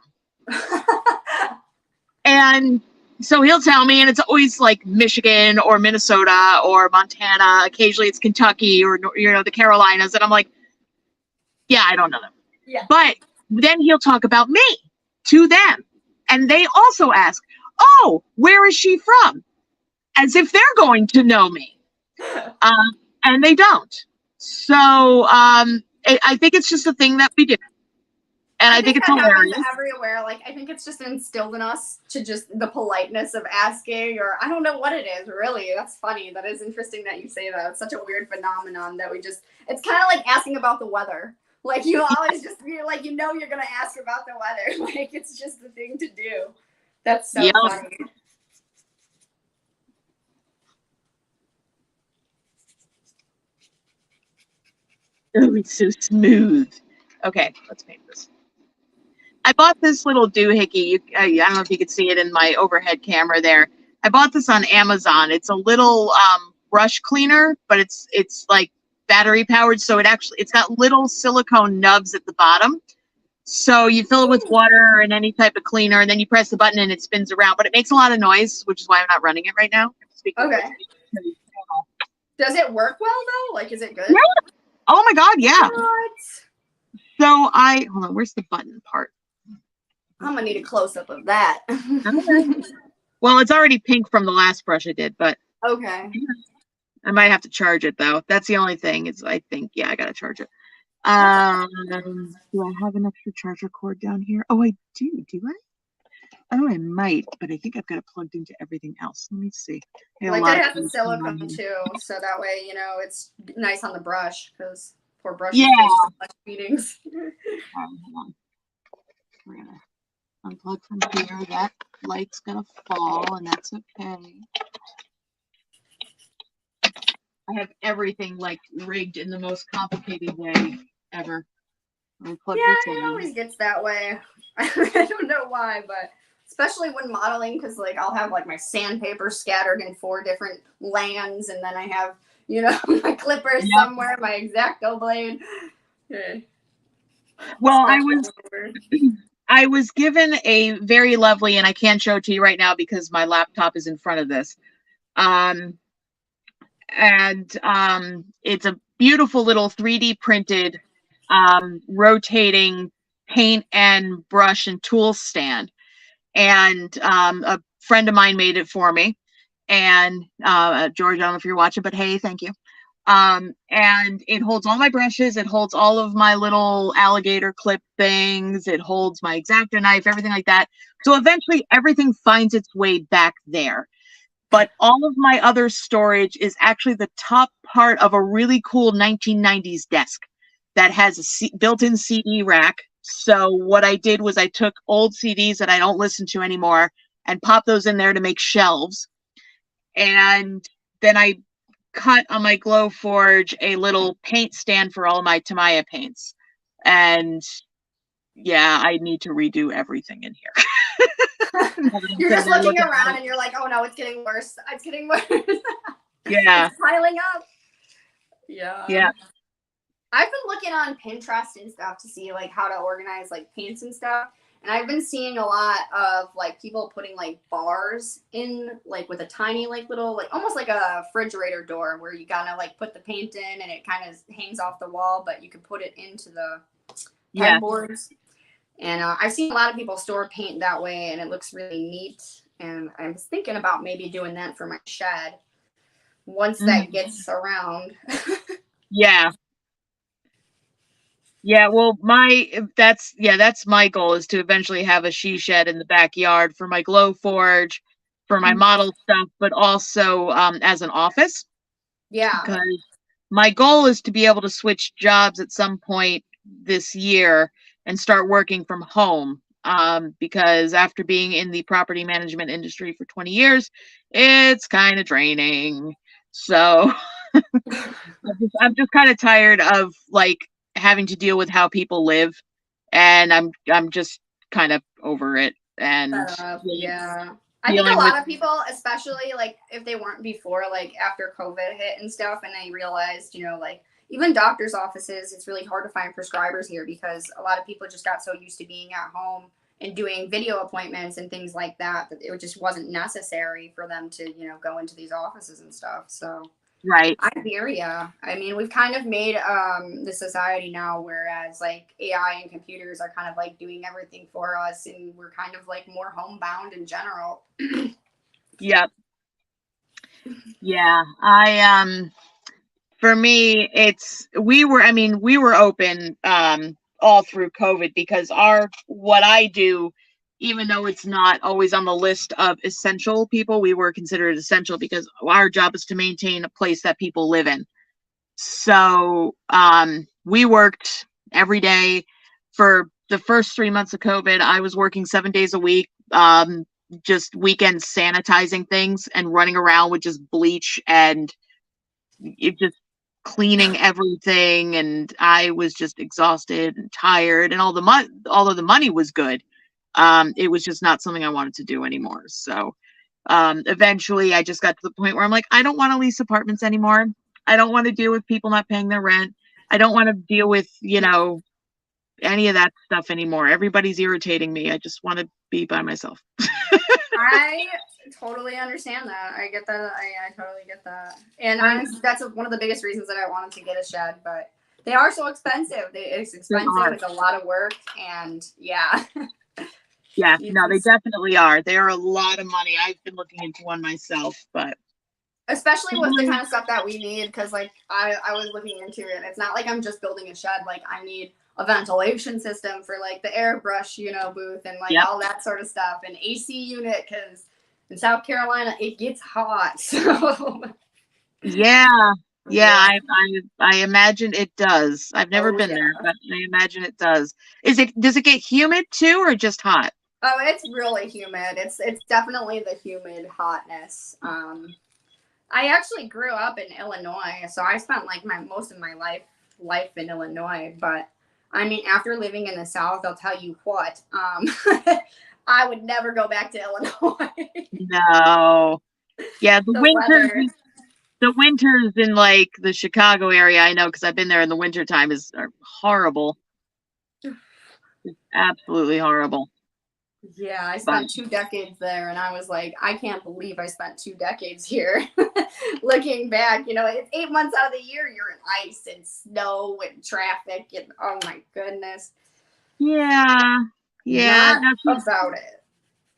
And so he'll tell me, and it's always like Michigan or Minnesota or Montana. Occasionally it's Kentucky or, the Carolinas. And I'm like, yeah, I don't know them. Yeah. But then he'll talk about me to them. And they also ask, oh, where is she from? As if they're going to know me. And they don't. So I think it's just a thing that we do. And I think it's hilarious. Everywhere. Like, I think it's just instilled in us to just the politeness of asking, or I don't know what it is, really. That's funny. That is interesting that you say that. It's such a weird phenomenon that it's kind of like asking about the weather. Like, you always you're like, you're going to ask about the weather. Like, it's just the thing to do. That's so funny. Oh, it's so smooth. Okay, let's paint this. I bought this little doohickey. I don't know if you could see it in my overhead camera there. I bought this on Amazon. It's a little brush cleaner, but it's like battery powered. So it's got little silicone nubs at the bottom. So you fill it with water and any type of cleaner, and then you press the button and it spins around. But it makes a lot of noise, which is why I'm not running it right now. Okay. Does it work well though? Like, is it good? Yeah. Oh my God, yeah. What? So hold on, where's the button part? I'm gonna need a close up of that. Okay. Well, it's already pink from the last brush I did, but Okay. I might have to charge it though. That's the only thing. Is I think, yeah, I gotta charge it. Do I have an extra charger cord down here? Oh, I do. Do I? Oh, I might, but I think I've got it plugged into everything else. Let me see. Like I have the silicone too, so that way, you know, it's nice on the brush because poor brushes take so much beatings. Hold on. We're gonna unplug from here. That light's gonna fall, and that's okay. I have everything like rigged in the most complicated way ever. Yeah, it always gets that way. I don't know why, but especially when modeling, because like I'll have like my sandpaper scattered in 4 different lands, and then I have, you know, my clippers somewhere, my X-Acto blade. Yeah. Well, I was given a very lovely, and I can't show it to you right now because my laptop is in front of this. It's a beautiful little 3D printed rotating paint and brush and tool stand. And a friend of mine made it for me. And George, I don't know if you're watching, but hey, thank you. And it holds all my brushes. It holds all of my little alligator clip things. It holds my X-Acto knife, everything like that. So eventually everything finds its way back there. But all of my other storage is actually the top part of a really cool 1990s desk that has a built-in CD rack. So what I did was I took old CDs that I don't listen to anymore and popped those in there to make shelves. And then I cut on my Glowforge a little paint stand for all of my Tamiya paints. And yeah, I need to redo everything in here. You're just looking around and you're like, oh no, it's getting worse. It's getting worse. Yeah. It's piling up. Yeah. Yeah. I've been looking on Pinterest and stuff to see like how to organize like paints and stuff. And I've been seeing a lot of like people putting like bars in like with a tiny like little like almost like a refrigerator door where you gotta like put the paint in and it kind of hangs off the wall, but you can put it into the headboards. And I've seen a lot of people store paint that way, and it looks really neat. And I was thinking about maybe doing that for my shed once that gets around. Yeah. Yeah, well, that's my goal is to eventually have a she shed in the backyard for my Glowforge, for my model stuff, but also as an office. Yeah. Because my goal is to be able to switch jobs at some point this year and start working from home. Because after being in the property management industry for 20 years, it's kind of draining. So I'm just kind of tired of like having to deal with how people live, and I'm just kind of over it. And yeah, I think a lot of people, especially like if they weren't before, like after COVID hit and stuff, and they realized, you know, like even doctors' offices, it's really hard to find prescribers here because a lot of people just got so used to being at home and doing video appointments and things like that that it just wasn't necessary for them to, you know, go into these offices and stuff. So right. I hear ya. I mean, we've kind of made the society now, whereas like AI and computers are kind of like doing everything for us, and we're kind of like more homebound in general. Yep. Yeah. For me, we were open all through COVID because what I do, even though it's not always on the list of essential people, we were considered essential because our job is to maintain a place that people live in. So we worked every day for the first 3 months of COVID. I was working 7 days a week, just weekends sanitizing things and running around with just bleach and it just cleaning everything. And I was just exhausted and tired, and although the money was good, it was just not something I wanted to do anymore. So eventually I just got to the point where I'm like, I don't want to lease apartments anymore. I don't want to deal with people not paying their rent. I don't want to deal with, you know, any of that stuff anymore. Everybody's irritating me. I just want to be by myself. I totally understand that. I get that. I totally get that. And that's one of the biggest reasons that I wanted to get a shed, but they are so expensive. It's expensive. It's a lot of work, and yeah. Yeah, no, they definitely are. They are a lot of money. I've been looking into one myself, but especially with the kind of stuff that we need, because like I was looking into it. It's not like I'm just building a shed. Like I need a ventilation system for like the airbrush, booth and like all that sort of stuff, an AC unit because in South Carolina it gets hot. So yeah, I imagine it does. I've never been there, but I imagine it does. Does it get humid too, or just hot? Oh, it's really humid. It's definitely the humid hotness. I actually grew up in Illinois, so I spent like most of my life in Illinois. But I mean, after living in the South, I'll tell you what, I would never go back to Illinois. No, yeah, the winters in like the Chicago area, I know because I've been there in the wintertime, are horrible. It's absolutely horrible. Yeah, I spent 2 decades there, and I was like, I can't believe I spent 2 decades here. Looking back, it's 8 months out of the year you're in ice and snow and traffic, and oh my goodness. Yeah, that's about it.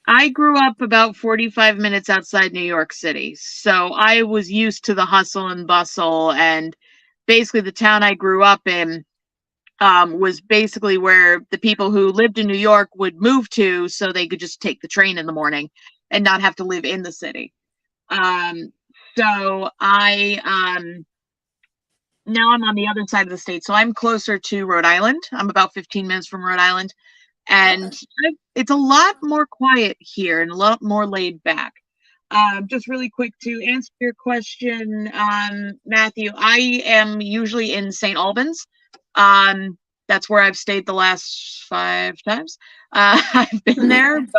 I grew up about 45 minutes outside New York City, so I was used to the hustle and bustle, and basically the town I grew up in was basically where the people who lived in New York would move to so they could just take the train in the morning and not have to live in the city. So now I'm on the other side of the state. So I'm closer to Rhode Island. I'm about 15 minutes from Rhode Island. And it's a lot more quiet here and a lot more laid back. Just really quick to answer your question, Matthew, I am usually in St. Albans. That's where I've stayed the last 5 times. I've been there, but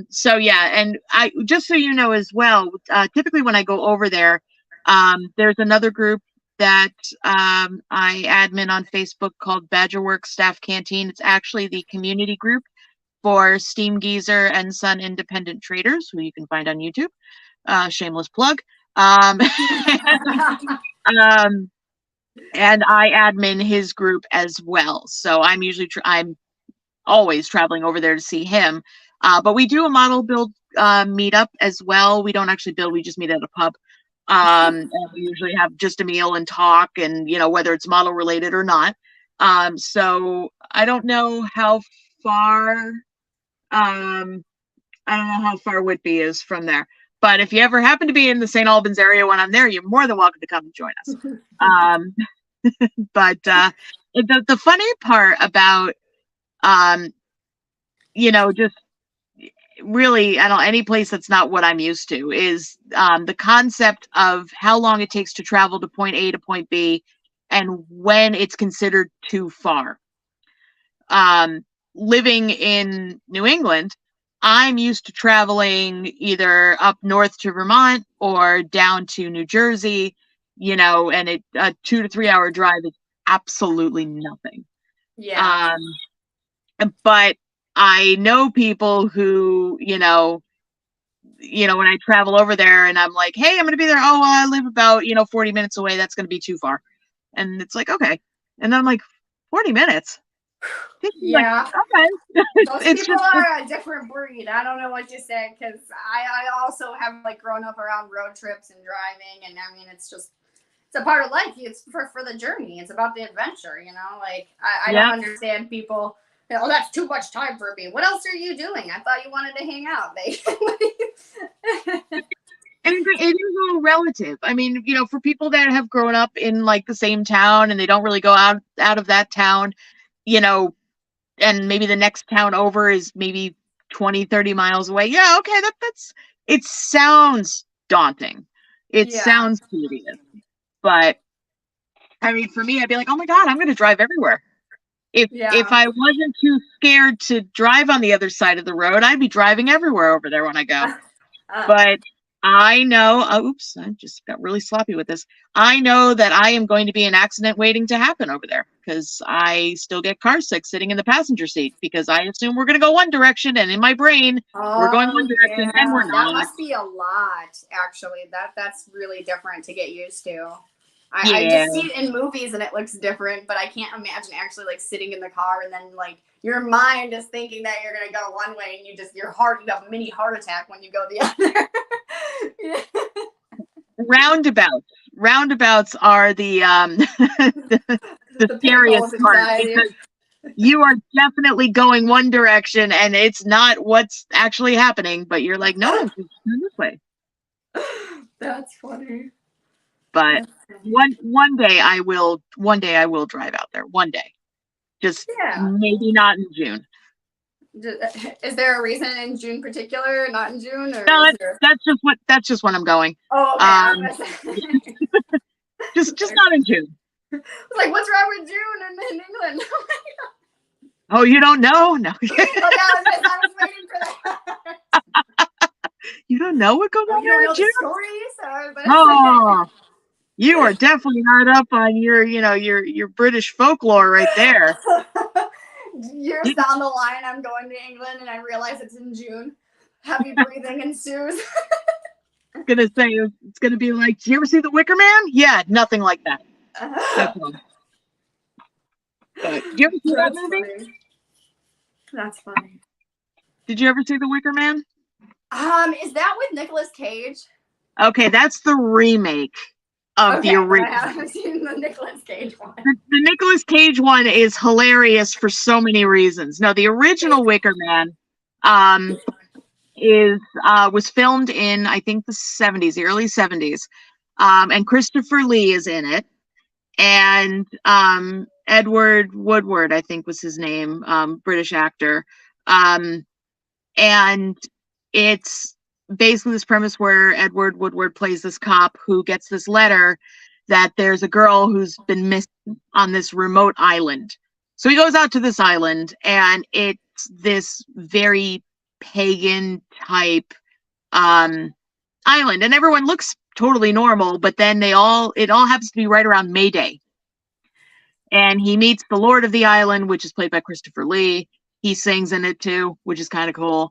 so yeah, and I just so you know as well, typically when I go over there, there's another group that I admin on Facebook called Badgerworks Staff Canteen. It's actually the community group for Steam Geezer and Sun Independent Traders, who you can find on YouTube. Shameless plug. And I admin his group as well. So I'm always traveling over there to see him. But we do a model build meetup as well. We don't actually build, we just meet at a pub. And we usually have just a meal and talk, and whether it's model related or not. So I don't know how far Whitby is from there. But if you ever happen to be in the St. Albans area when I'm there, you're more than welcome to come and join us. But the funny part about just really any place that's not what I'm used to is the concept of how long it takes to travel to point A to point B and when it's considered too far. Living in New England, I'm used to traveling either up north to Vermont or down to New Jersey, and a 2 to 3 hour drive is absolutely nothing. Yeah. But I know people who, when I travel over there and I'm like, hey, I'm going to be there. Oh, well, I live about, 40 minutes away. That's going to be too far. And it's like, okay. And then I'm like, 40 minutes? Yeah. Like, okay. Those people are a different breed. I don't know what to say, because I also have grown up around road trips and driving, and I mean it's a part of life. It's for the journey. It's about the adventure, I don't understand people. That's too much time for me. What else are you doing? I thought you wanted to hang out. And it is all relative. I mean, for people that have grown up in the same town and they don't really go out of that town, and maybe the next town over is maybe 20, 30 miles away. Yeah, okay, it sounds daunting. It sounds tedious. But I mean, for me, I'd be like, oh my God, I'm going to drive everywhere. If I wasn't too scared to drive on the other side of the road, I'd be driving everywhere over there when I go. But I know. Oops, I just got really sloppy with this. I know that I am going to be an accident waiting to happen over there because I still get car sick sitting in the passenger seat because I assume we're going to go one direction, and in my brain, we're going one Oh direction and we're yeah, that not. must be a lot. Actually, that's really different to get used to. I Yeah. just see it in movies and it looks different, but I can't imagine actually like sitting in the car and then like your mind is thinking that you're gonna go one way and your heart, you have a mini heart attack when you go the other. Yeah. Roundabouts are the The pinnacle scariest of part anxiety. because you are definitely going one direction and it's not what's actually happening, but you're like, no, I'm just going this way. That's funny. But That's funny. one day I will drive out there. One day. Just Yeah. maybe not in June. Is there a reason in June particular, not in June, or No, is there? that's just when I'm going. Oh, okay. I was gonna say. Just not in June. Like, what's wrong with June in England? Oh, you don't know? No. Oh, yeah, I was waiting for that. You don't know what goes Oh, on you don't there in know June? the story? Sorry, but Oh, you are definitely not up on your British folklore right there. years down the line, I'm going to England and I realize it's in June. Heavy breathing ensues. I'm gonna say it's gonna be like, do you ever see The Wicker Man? Yeah, nothing like that. That's all. But did you ever see that That's movie? funny. That's funny. Did you ever see The Wicker Man? Is that with Nicolas Cage? Okay, that's the remake of the Okay, but I original. haven't seen the Nicolas Cage one. The Nicolas Cage one is hilarious for so many reasons. No, the original Wicker Man was filmed in, I think, the 70s, the early 70s. And Christopher Lee is in it. And Edward Woodward, I think was his name, British actor. And it's basically this premise where Edward Woodward plays this cop who gets this letter that there's a girl who's been missing on this remote island. So he goes out to this island, and it's this very pagan type island, and everyone looks totally normal, but then it all happens to be right around May Day. And he meets the Lord of the Island, which is played by Christopher Lee. He sings in it too, which is kind of cool.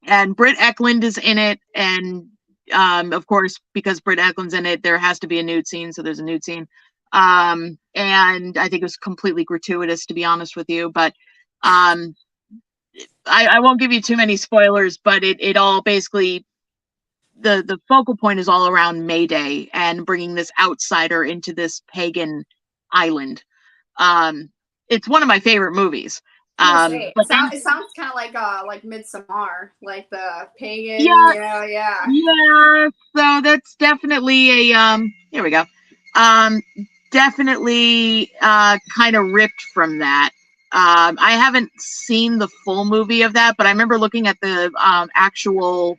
And Britt Eklund is in it, and of course, because Britt Eklund's in it, there has to be a nude scene, so there's a nude scene. And I think it was completely gratuitous, to be honest with you, but I won't give you too many spoilers, but it all basically, the focal point is all around May Day and bringing this outsider into this pagan island. It's one of my favorite movies. It sounds kind of like Midsommar, like the pagan. Yeah. So that's definitely a here we go. Definitely kind of ripped from that. I haven't seen the full movie of that, but I remember looking at the actual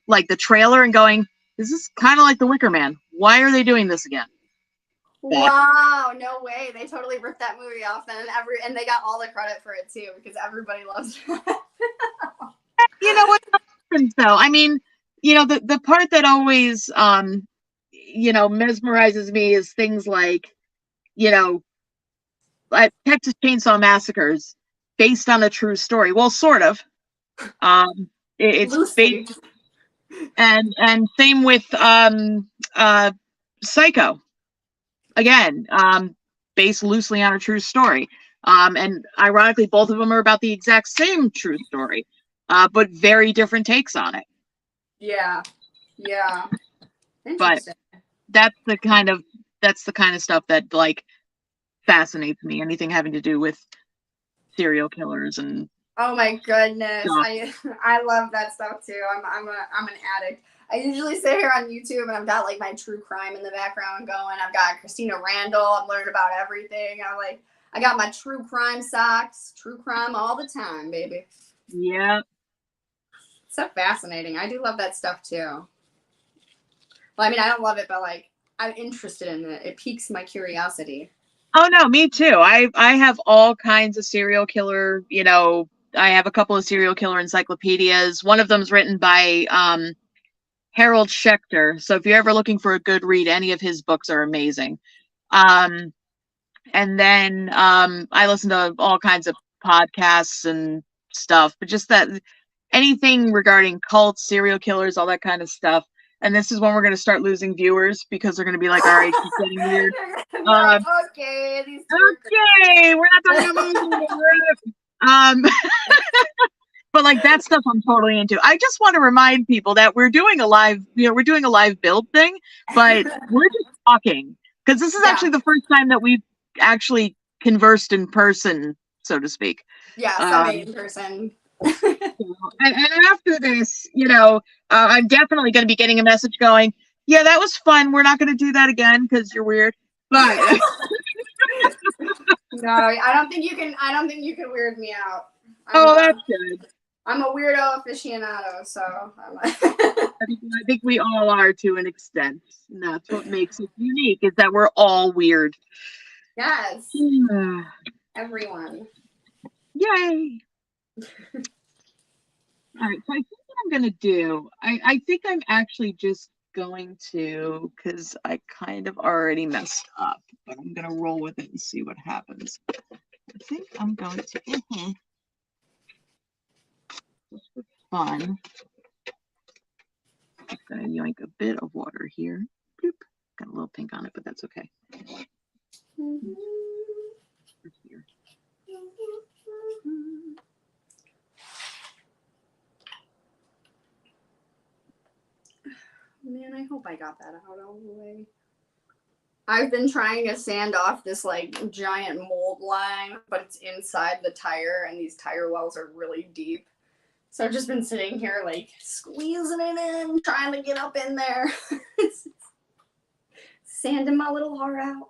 like the trailer and going, this is kind of like The Wicker Man. Why are they doing this again? Wow, no way. They totally ripped that movie off then, and they got all the credit for it too because everybody loves it. You know what happens though? I mean, the part that always mesmerizes me is things like, Texas Chainsaw Massacres based on a true story. Well, sort of. It's based, and same with Psycho. Again, based loosely on a true story. And ironically, both of them are about the exact same true story, but very different takes on it. Yeah. But that's the kind of stuff that like fascinates me. Anything having to do with serial killers and. Oh my goodness, I love that stuff too. I'm an addict. I usually sit here on YouTube and I've got like my true crime in the background going. I've got Christina Randall. I'm learning about everything. I got my true crime socks. True crime all the time, baby. Yeah. It's so fascinating. I do love that stuff too. Well, I mean, I don't love it, but like I'm interested in it. It piques my curiosity. Oh no, me too. I have all kinds of serial killer, I have a couple of serial killer encyclopedias. One of them's written by Harold Schechter. So if you're ever looking for a good read, any of his books are amazing. And then I listen to all kinds of podcasts and stuff, but just that anything regarding cults, serial killers, all that kind of stuff. And this is when we're going to start losing viewers because they're going to be like, all right, she's getting weird. Okay, We're not talking about movies. But like that stuff I'm totally into. I just want to remind people that we're doing a live build thing, but we're just talking because this is actually the first time that we've actually conversed in person, so to speak. Yeah, in person. And after this, I'm definitely going to be getting a message going, yeah, that was fun. We're not going to do that again because you're weird. But no, I don't think you can weird me out. That's good. I'm a weirdo aficionado, so I think we all are to an extent. And that's what makes it unique, is that we're all weird. Yes. Everyone. Yay. All right, so I think what I'm going to do, I think I'm actually just going to, because I kind of already messed up, but I'm going to roll with it and see what happens. I think I'm going to, just for fun, I'm going to yoink a bit of water here. Boop. Got a little pink on it, but that's okay. Here. Man, I hope I got that out all the way. I've been trying to sand off this like giant mold line, but it's inside the tire, and these tire wells are really deep. So I've just been sitting here like squeezing it in, trying to get up in there. Sanding my little heart out.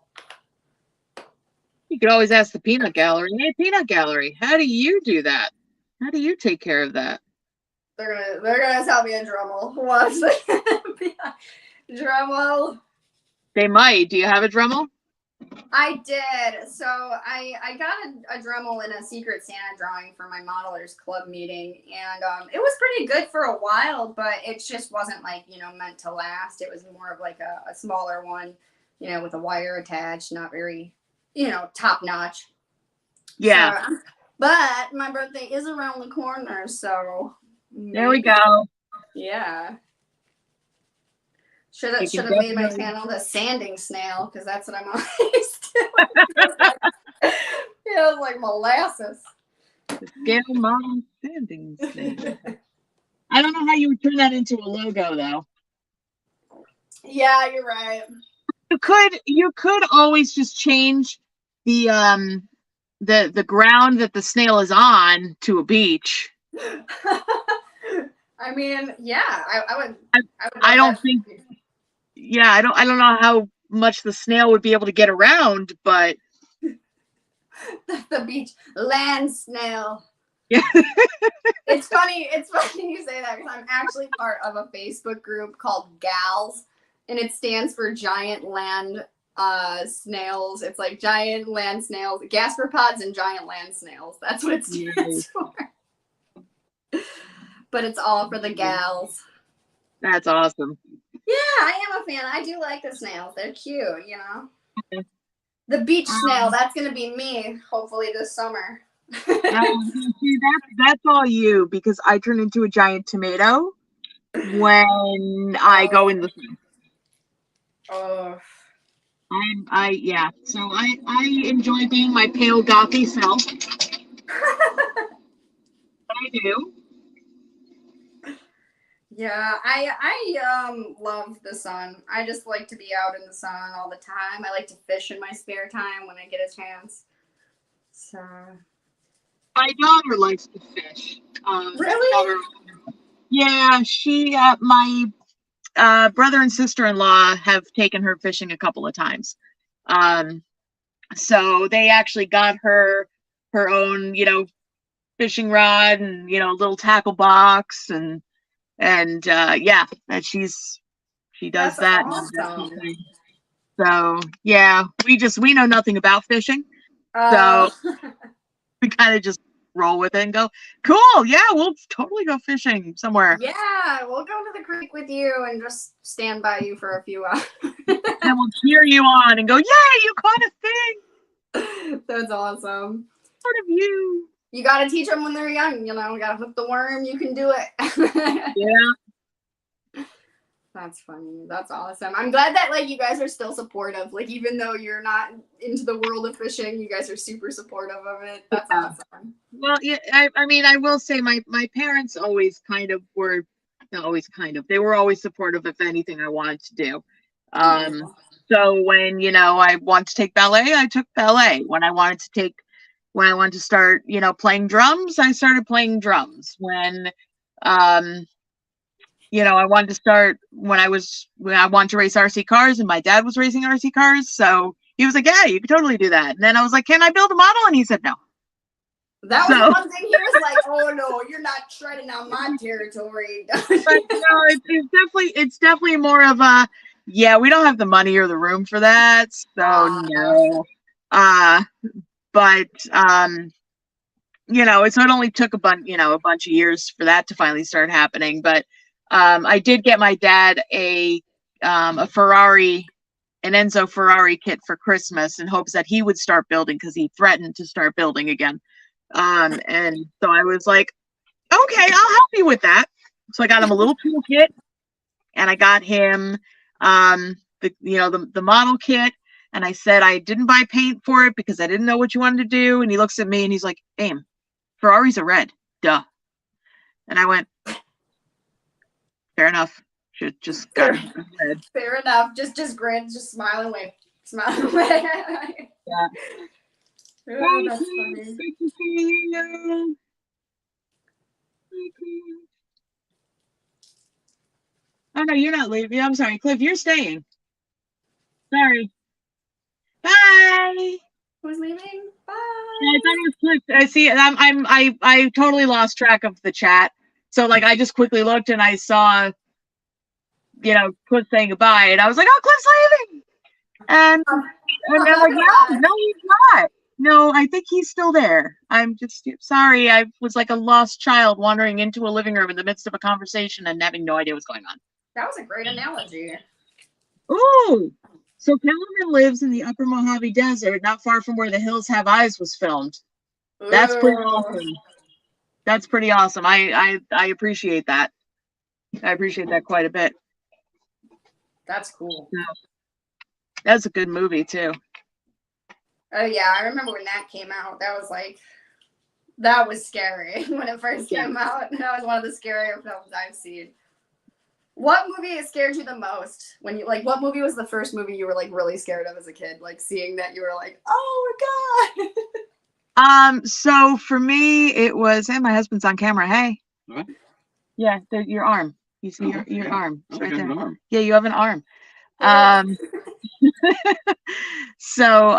You could always ask the peanut gallery. Hey, peanut gallery, how do you do that? How do you take care of that? They're gonna tell me a Dremel. Watch the Dremel. They might. Do you have a Dremel? I did. So I got a Dremel in a Secret Santa drawing for my modelers club meeting, and it was pretty good for a while, but it just wasn't like meant to last. It was more of like a smaller one, with a wire attached, not very top notch. Yeah. So, but my birthday is around the corner, so there we go. Yeah. Should have made my channel the sanding snail, because that's what I'm always doing. It was like molasses. The ScaleModel sanding snail. I don't know how you would turn that into a logo, though. Yeah, you're right. You could always just change the ground that the snail is on to a beach. I mean, yeah, I would. I don't think. Yeah, I don't know how much the snail would be able to get around, but the beach land snail. Yeah. It's funny you say that, because I'm actually part of a Facebook group called GALS, and it stands for Giant Land Snails. It's like Giant Land Snails, gastropods and Giant Land Snails. That's what it stands for. But it's all for the gals. That's awesome. Yeah, I am a fan. I do like the snails. They're cute, The beach snail, that's going to be me, hopefully this summer. See, that's all you, because I turn into a giant tomato when I go in the sun. Oh. Yeah. So I enjoy being my pale gothy self. I do. Yeah, I love the sun. I just like to be out in the sun all the time. I like to fish in my spare time when I get a chance. So my daughter likes to fish. Really? Yeah, she my brother and sister-in-law have taken her fishing a couple of times. So they actually got her own, fishing rod and little tackle box and yeah, that she does. That's that. Awesome. So yeah, we know nothing about fishing. So we kind of just roll with it and go, cool, yeah, we'll totally go fishing somewhere. Yeah, we'll go to the creek with you and just stand by you for a few hours. And we'll cheer you on and go, yay, you caught a thing. That's awesome. Part of you. You got to teach them when they're young, you know, got to hook the worm, you can do it. Yeah. That's funny. That's awesome. I'm glad that like you guys are still supportive. Like even though you're not into the world of fishing, you guys are super supportive of it. That's awesome. Well, yeah, I mean, I will say my parents always kind of were, not always kind of, they were always supportive of anything I wanted to do. So when, you know, I wanted to take ballet, I took ballet. When I wanted to start, you know, playing drums, I started playing drums. When, you know, I wanted to start when I wanted to race RC cars, and my dad was racing RC cars. So he was like, yeah, you could totally do that. And then I was like, can I build a model? And he said, no. That was the one thing he was like, oh no, you're not treading on my territory. But no, it's definitely more of a, yeah, we don't have the money or the room for that. So no. But you know, so it only took a bunch of years for that to finally start happening. But I did get my dad a Ferrari, an Enzo Ferrari kit for Christmas in hopes that he would start building, because he threatened to start building again. And so I was like, okay, I'll help you with that. So I got him a little toolkit, and I got him the model kit. And I said I didn't buy paint for it because I didn't know what you wanted to do. And he looks at me and he's like, Aim, Ferraris are red. Duh. And I went, fair enough. Should just got red. Fair enough. Just grin, just smile and wave. Smile and wave. Yeah. Oh, that's funny. Oh no, you're not leaving. I'm sorry, Cliff, you're staying. Sorry. Bye. Who's leaving? Bye. Yeah, I thought it was Cliff. I see. I totally lost track of the chat. So like I just quickly looked and I saw, you know, Cliff saying goodbye, and I was like, oh, Cliff's leaving. And I'm like, no, he's not. No, I think he's still there. I'm just sorry. I was like a lost child wandering into a living room in the midst of a conversation and having no idea what's going on. That was a great analogy. Ooh. So Kellerman lives in the Upper Mojave Desert, not far from where The Hills Have Eyes was filmed. That's pretty awesome. That's pretty awesome. I appreciate that. I appreciate that quite a bit. That's cool. Yeah. That's a good movie too. Oh yeah, I remember when that came out. That was scary when it first came out. That was one of the scarier films I've seen. What movie scared you the most? When you what movie was the first movie you were like really scared of as a kid? Like seeing that you were like, oh my god. So for me it was, hey, my husband's on camera. Hey. What? Yeah, your arm. You see your arm. It's right there. Arm. Yeah, you have an arm. So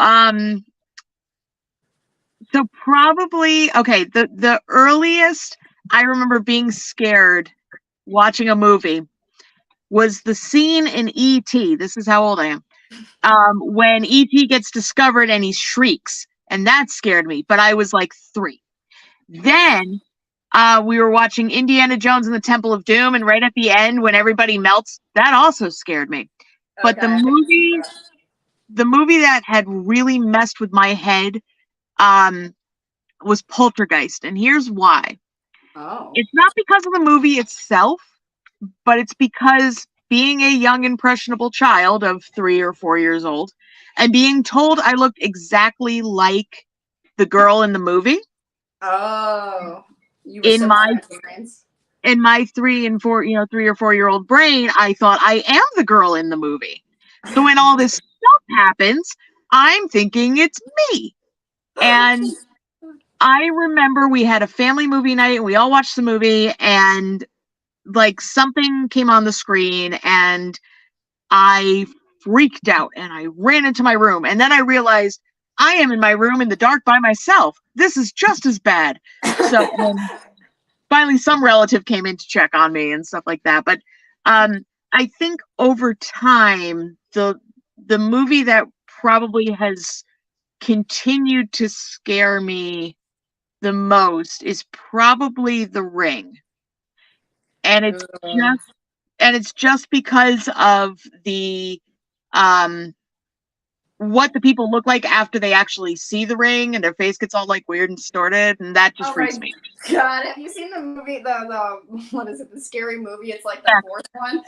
probably, okay, the earliest I remember being scared watching a movie was the scene in E.T. This is how old I am. When E.T. gets discovered and he shrieks, and that scared me, but I was like 3. Then we were watching Indiana Jones and the Temple of Doom, and right at the end when everybody melts, that also scared me. But the movie that had really messed with my head was Poltergeist, and here's why. Oh. It's not because of the movie itself, but it's because being a young impressionable child of 3 or 4 years old and being told I looked exactly like the girl in the movie. Oh. In my 3 or 4 year old brain, I thought I am the girl in the movie. So when all this stuff happens, I'm thinking it's me. And I remember we had a family movie night and we all watched the movie, and like something came on the screen and I freaked out and I ran into my room, and then I realized I am in my room in the dark by myself. This is just as bad. So finally some relative came in to check on me and stuff like that. But I think over time, the movie that probably has continued to scare me the most is probably The Ring. And it's just because of the what the people look like after they actually see the ring and their face gets all like weird and distorted, and that just freaks me. God, have you seen the movie, the what is it, the Scary Movie? It's like the fourth one.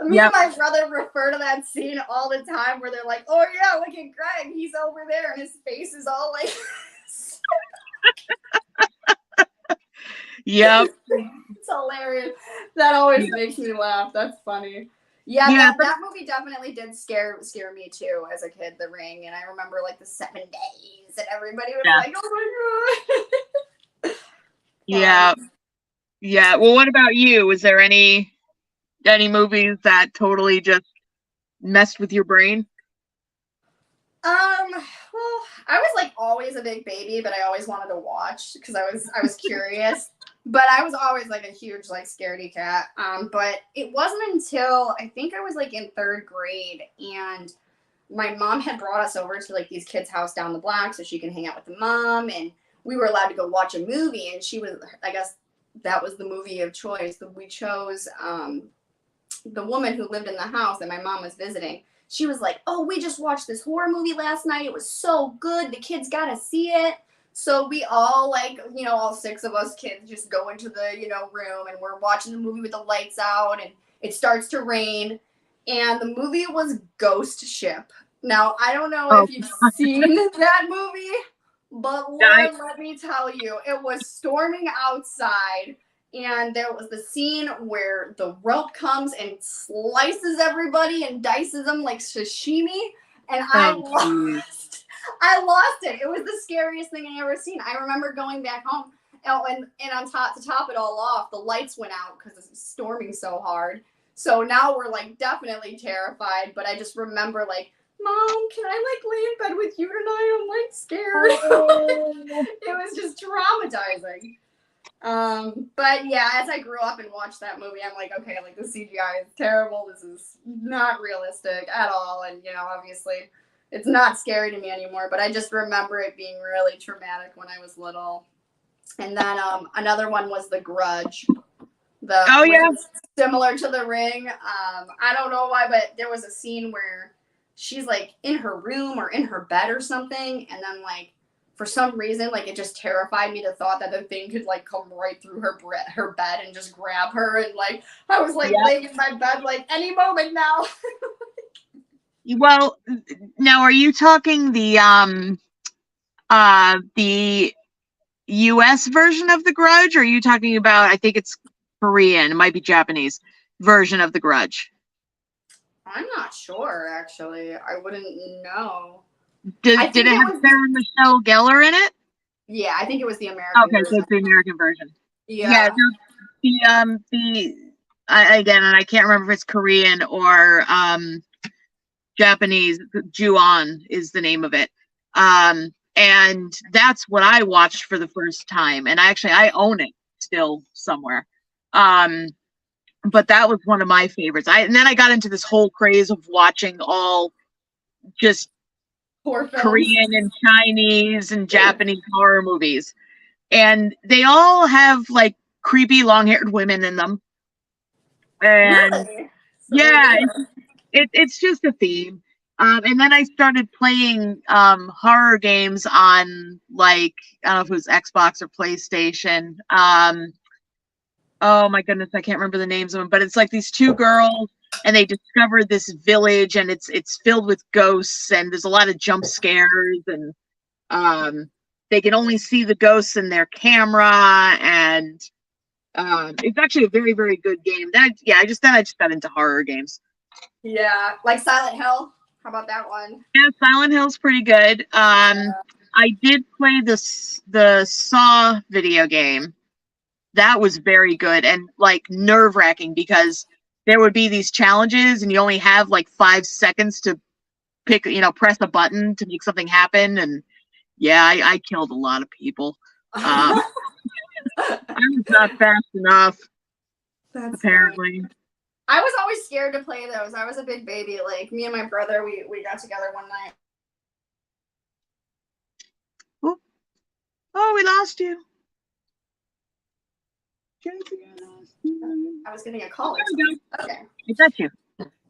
Me Yep. and my brother refer to that scene all the time where they're like, oh yeah, look at Greg, he's over there and his face is all like Yep. It's hilarious. That always makes me laugh. That's funny. Yeah, that movie definitely did scare me too as a kid, The Ring. And I remember like the 7 days and everybody was like, oh my God. Yeah. Yeah. Well, what about you? Was there any movies that totally just messed with your brain? Well, I was like always a big baby, but I always wanted to watch because I was curious. But I was always like a huge like scaredy cat. But it wasn't until I think I was like in 3rd grade and my mom had brought us over to like these kids' house down the block so she can hang out with the mom, and we were allowed to go watch a movie, and she was, I guess that was the movie of choice. We chose the woman who lived in the house that my mom was visiting. She was like, oh, we just watched this horror movie last night. It was so good. The kids got to see it. So we all like, you know, all 6 of us kids just go into the, you know, room and we're watching the movie with the lights out and it starts to rain. And the movie was Ghost Ship. Now, I don't know if you've seen that movie, but Lord, let me tell you, it was storming outside. And there was the scene where the rope comes and slices everybody and dices them like sashimi. And I lost it. It was the scariest thing I ever seen. I remember going back home. Oh, and on top to top it all off, the lights went out because it's storming so hard. So now we're like definitely terrified. But I just remember like, Mom, can I like lay in bed with you tonight? I'm like scared. It was just traumatizing. But yeah, as I grew up and watched that movie, I'm like, okay, like the CGI is terrible. This is not realistic at all. And, you know, obviously it's not scary to me anymore, but I just remember it being really traumatic when I was little. And then another one was The Grudge. Which is similar to The Ring. I don't know why, but there was a scene where she's like in her room or in her bed or something, and then like for some reason, like it just terrified me to thought that the thing could like come right through her bed and just grab her, and like I was like laying in my bed like any moment now. Well, now are you talking the US version of The Grudge, or are you talking about, I think it's Korean, it might be Japanese version of The Grudge? I'm not sure, actually. I wouldn't know. Did it have Sarah Michelle Gellar in it? Yeah, I think it was the American version. Okay, so it's the American version. Yeah. Again, and I can't remember if it's Korean or Japanese. Ju-on is the name of it. And that's what I watched for the first time. And I own it still somewhere. But that was one of my favorites. And then I got into this whole craze of watching all just Korean and Chinese and Japanese horror movies. And they all have like creepy long-haired women in them. And really? yeah, it's just a theme. And then I started playing horror games on, like, I don't know if it was Xbox or PlayStation. Oh my goodness, I can't remember the names of them, but it's like these 2 girls and they discovered this village and it's filled with ghosts and there's a lot of jump scares and they can only see the ghosts in their camera, and it's actually a very, very good game. I just got into horror games. Yeah, like Silent Hill. How about that one? Yeah, Silent Hill's pretty good. I did play the Saw video game. That was very good and like nerve-wracking because there would be these challenges and you only have like 5 seconds to press a button to make something happen. And yeah, I killed a lot of people. I was not fast enough. That's apparently. Funny. I was always scared to play those. I was a big baby. Like me and my brother, we got together one night. Oh, we lost you. I was getting a call. Okay. I got you.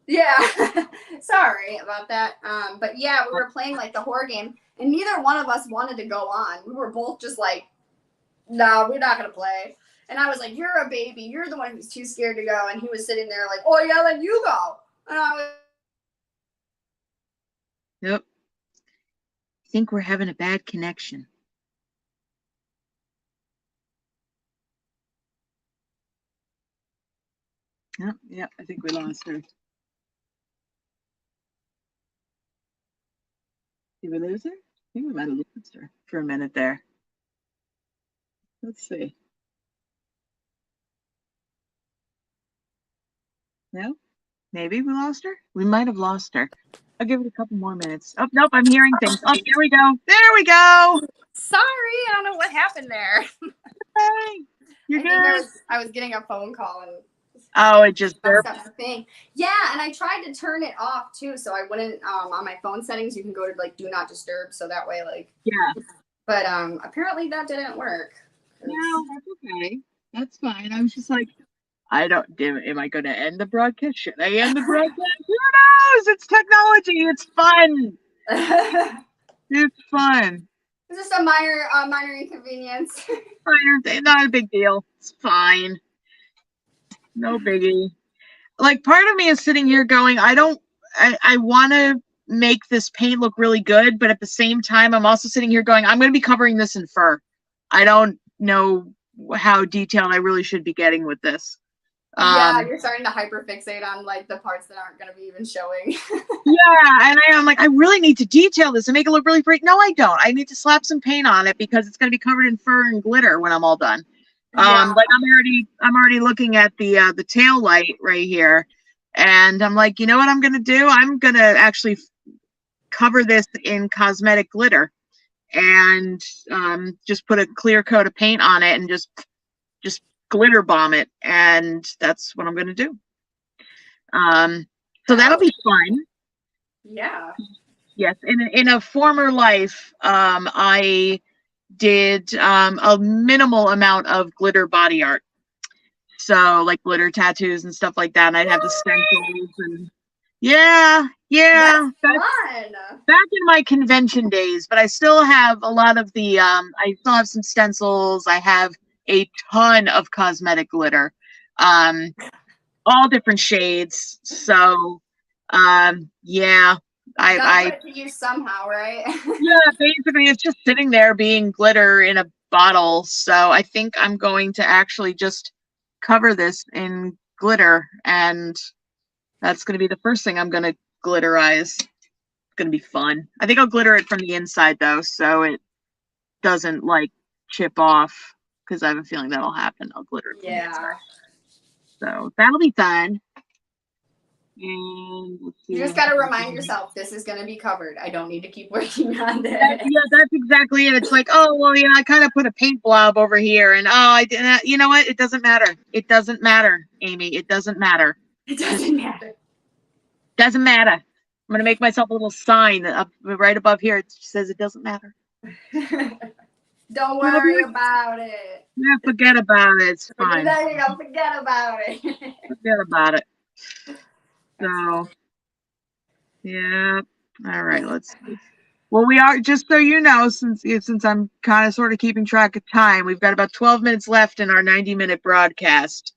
Yeah. Sorry about that. But yeah, we were playing like the horror game, and neither one of us wanted to go on. We were both just like, no, we're not gonna play. And I was like, you're a baby. You're the one who's too scared to go. And he was sitting there like, oh yeah, then you go. And I was. Yep. I think we're having a bad connection. Yeah, I think we lost her. Did we lose her? I think we might have lost her for a minute there. Let's see. No? Maybe we lost her? We might have lost her. I'll give it a couple more minutes. Oh, nope, I'm hearing things. Oh, there we go. There we go. Sorry, I don't know what happened there. Hey, you're good. I was getting a phone call and oh, it just burped. Thing. Yeah, and I tried to turn it off too, so I wouldn't. On my phone settings, you can go to like do not disturb, so that way, like. Yeah. But apparently that didn't work. No, that's okay. That's fine. I was just like, I don't. Am I going to end the broadcast? Should I end the broadcast? Who knows? It's technology. It's fun. It's fun. It's just a minor inconvenience. Minor thing, not a big deal. It's fine. No biggie. Like, part of me is sitting here going, I want to make this paint look really good, but at the same time, I'm also sitting here going, I'm going to be covering this in fur. I don't know how detailed I really should be getting with this. Yeah, you're starting to hyperfixate on like the parts that aren't going to be even showing. Yeah, and I'm like, I really need to detail this and make it look really pretty. No, I don't. I need to slap some paint on it because it's going to be covered in fur and glitter when I'm all done. Yeah. Like I'm already looking at the tail light right here, and I'm like, you know what I'm going to do? I'm going to actually cover this in cosmetic glitter and just put a clear coat of paint on it and just glitter bomb it, and that's what I'm going to do. So that'll be fun. Yeah. Yes, in a former life, I did a minimal amount of glitter body art. So like glitter tattoos and stuff like that. And I'd have the stencils and yeah. That's fun. Back in my convention days, but I still have a lot of the I still have some stencils. I have a ton of cosmetic glitter. All different shades. So yeah. I put it to use somehow, right? Yeah, basically it's just sitting there being glitter in a bottle. So I think I'm going to actually just cover this in glitter, and that's going to be the first thing I'm going to glitterize. It's going to be fun. I think I'll glitter it from the inside though, so it doesn't like chip off, because I have a feeling that'll happen. I'll glitter it from the inside. So that'll be fun. And let's see. You just got to remind yourself, this is going to be covered. I don't need to keep working on this. Yeah, that's exactly it. It's like, oh, well, yeah, I kind of put a paint blob over here. And, oh, I didn't. You know what? It doesn't matter. It doesn't matter, Amy. It doesn't matter. It doesn't matter. Doesn't matter. I'm going to make myself a little sign up right above here. It says it doesn't matter. Don't worry about it. Yeah, forget about it. It's fine. There you go. Forget about it. Forget about it. So, yeah. All right. Let's see. Well, we are, just so you know, since I'm kind of sort of keeping track of time, we've got about 12 minutes left in our 90-minute broadcast.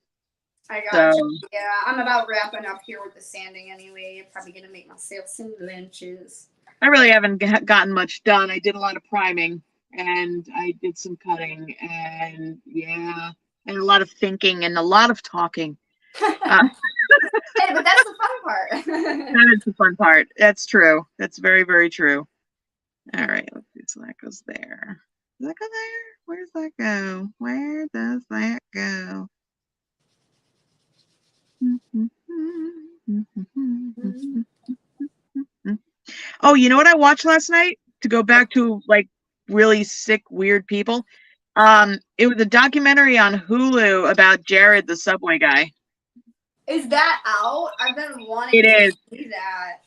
I got you. Yeah, I'm about wrapping up here with the sanding anyway. Probably going to make myself some lunches. I really haven't gotten much done. I did a lot of priming, and I did some cutting, and yeah, and a lot of thinking and a lot of talking. Hey, but that's the fun part. That is the fun part. That's true. That's very, very true. All right, let's see. So that goes there. Does that go there? Where does that go? Where does that go? Oh, you know what I watched last night? To go back to like really sick, weird people. It was a documentary on Hulu about Jared, the subway guy. Is that out? I've been wanting to see that.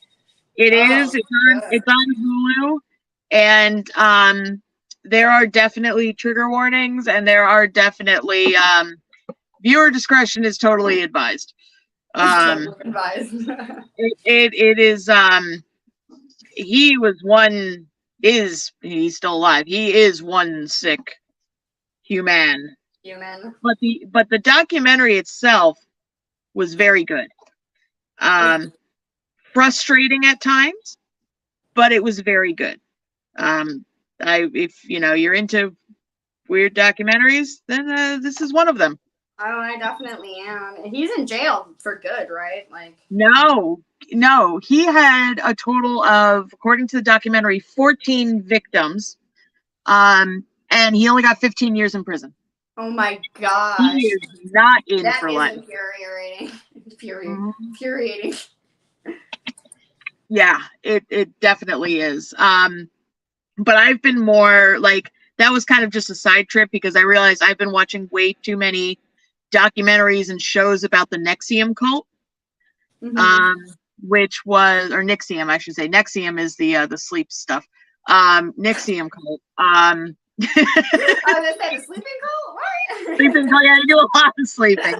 It is. It's on Hulu, and there are definitely trigger warnings, and there are definitely viewer discretion is totally advised. Advised. It is he was one is he's still alive. He is one sick human. But the documentary itself was very good. Frustrating at times, but it was very good. If you're into weird documentaries, then this is one of them. Oh, I definitely am. And he's in jail for good, right? Like no, he had a total of, according to the documentary, 14 victims, and he only got 15 years in prison. Oh my gosh. He is not in for life. Infuriating. Infuriating. Yeah, it definitely is. But I've been more like, that was kind of just a side trip because I realized I've been watching way too many documentaries and shows about the Nexium cult. Which was, or Nixium, I should say. Nexium is the sleep stuff. Nixium cult. I was gonna say the sleeping cult. What? Sleeping cult. Yeah, I do a lot of sleeping.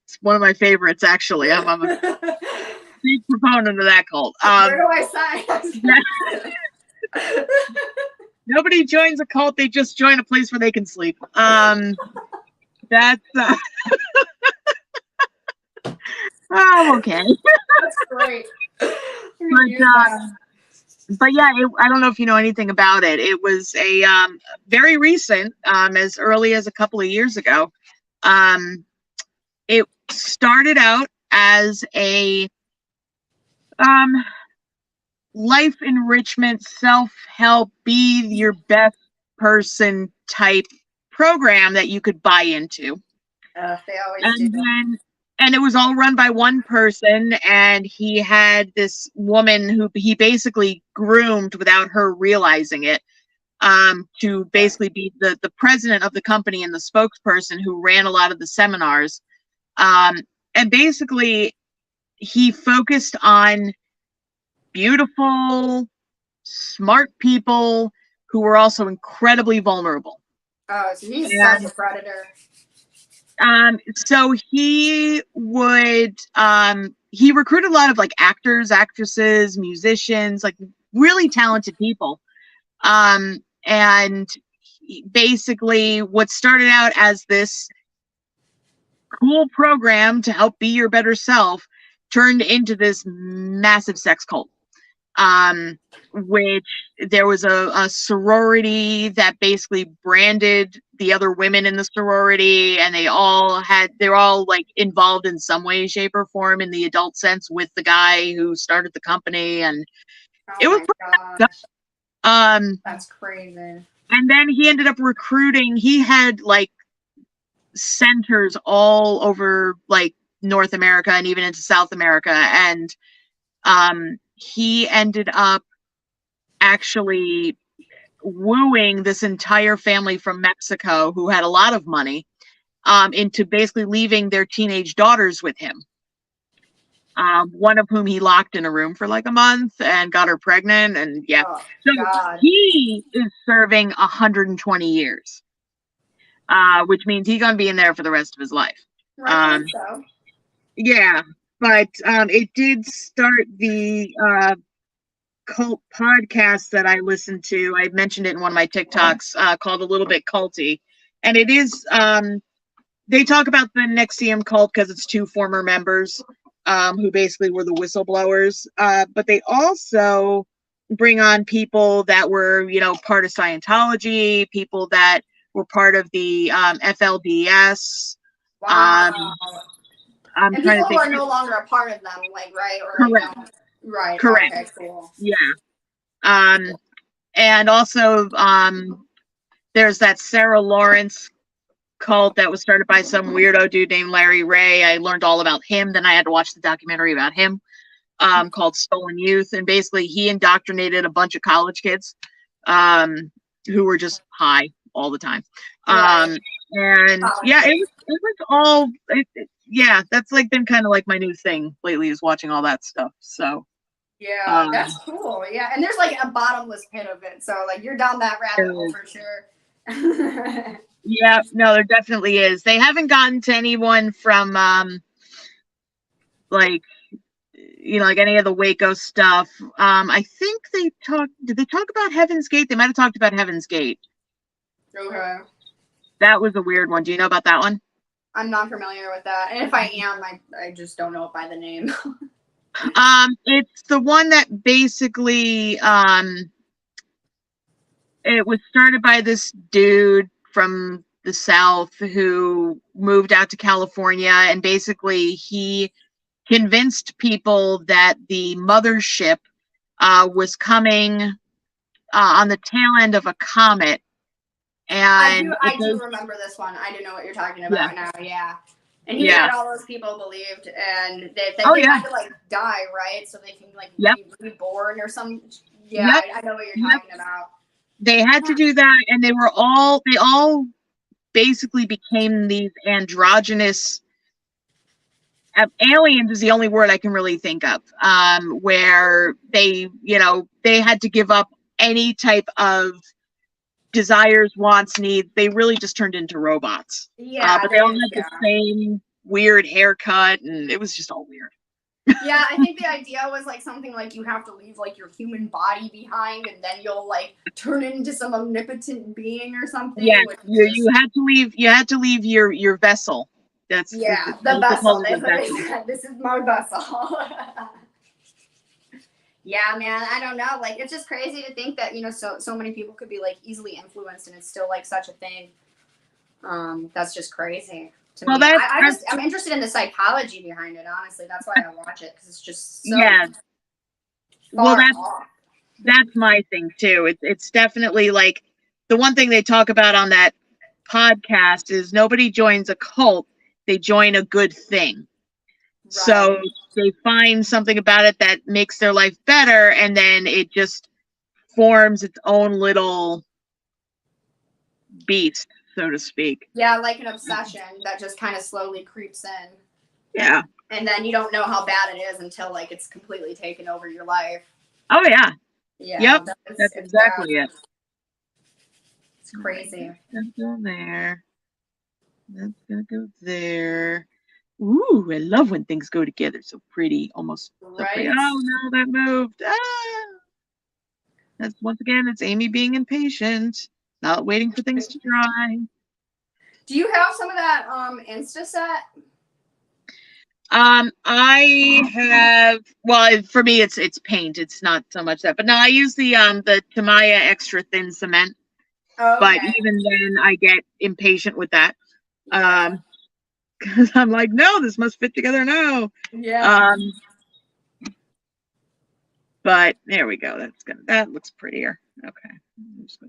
It's one of my favorites, actually. I'm a big proponent of that cult. Where do I sign? Nobody joins a cult; they just join a place where they can sleep. That's. Oh, okay. That's great. But yeah, I don't know if you know anything about it. It was a very recent, as early as a couple of years ago. It started out as a life enrichment, self-help, be your best person type program that you could buy into. They always do. And it was all run by one person, and he had this woman who he basically groomed without her realizing it, to basically be the president of the company and the spokesperson who ran a lot of the seminars. And basically, he focused on beautiful, smart people who were also incredibly vulnerable. Oh, so he's such a predator. So he would, he recruited a lot of like actors, actresses, musicians, like really talented people. And basically what started out as this cool program to help be your better self turned into this massive sex cult. Which there was a sorority that basically branded the other women in the sorority, and they're all like involved in some way, shape, or form in the adult sense with the guy who started the company, and it was that's crazy. And then he ended up recruiting. He had like centers all over like North America and even into South America, and he ended up actually wooing this entire family from Mexico who had a lot of money, into basically leaving their teenage daughters with him. One of whom he locked in a room for like a month and got her pregnant, and he is serving 120 years, which means he's gonna be in there for the rest of his life. Yeah, but it did start the cult podcast that I listened to. I mentioned it in one of my TikToks, called A Little Bit Culty, and it is they talk about the Nexium cult because it's two former members who basically were the whistleblowers, but they also bring on people that were, part of Scientology, people that were part of the FLDS. Wow. I'm and trying people to think. who are no longer a part of them, like, right? Or correct. Like, right. Correct. Okay, cool. Yeah. And also, there's that Sarah Lawrence cult that was started by some weirdo dude named Larry Ray. I learned all about him. Then I had to watch the documentary about him, called Stolen Youth. And basically, he indoctrinated a bunch of college kids, who were just high all the time. And yeah, it was all. Yeah, that's like been kind of like my new thing lately, is watching all that stuff. So yeah, that's cool. Yeah, and there's like a bottomless pit of it, so like you're down that rabbit hole for sure. Yeah, no, there definitely is. They haven't gotten to anyone from like like any of the Waco stuff. I think did they talk about Heaven's Gate? They might have talked about Heaven's Gate. Okay. That was a weird one. Do you know about that one? I'm not familiar with that. And if I am, I just don't know it by the name. It's the one that basically it was started by this dude from the South who moved out to California, and basically he convinced people that the mothership was coming on the tail end of a comet. And I do remember this one. I do know what you're talking about now. Yeah. And he Yeah. had all those people believed, and they yeah. had to like die, right? So they can like Yep. be reborn or some. Yeah, Yep. I know what you're talking about. They had to do that, and they all basically became these androgynous aliens is the only word I can really think of, where they had to give up any type of desires, wants, needs. They really just turned into robots. Yeah, but they all had the same weird haircut, and it was just all weird. Yeah, I think the idea was like something like you have to leave like your human body behind, and then you'll like turn into some omnipotent being or something. Yeah, you had to leave your vessel. That's the vessel. This is my vessel. Yeah, man, I don't know. Like, it's just crazy to think that so many people could be like easily influenced, and it's still like such a thing. That's just crazy to me. I'm interested in the psychology behind it. Honestly, that's why I watch it, because it's just so well, that's my thing too. It's definitely like the one thing they talk about on that podcast is nobody joins a cult; they join a good thing. Right. So they find something about it that makes their life better, and then it just forms its own little beast, so to speak. Yeah, like an obsession that just kind of slowly creeps in. Yeah. And then you don't know how bad it is until like it's completely taken over your life. Oh yeah. Yeah. Yep. That's exactly it. It's crazy. Let's go there. That's gonna go there. Ooh, I love when things go together so pretty, almost so pretty. Oh no, that moved. That's once again, it's Amy being impatient, not waiting for things to dry. Do you have some of that Insta set? I have. Well, for me, it's paint. It's not so much that, but no, I use the Tamiya extra thin cement. Okay. But even then, I get impatient with that. Because I'm like, no, this must fit together now. Yeah. But there we go. That looks prettier. Okay. I'm just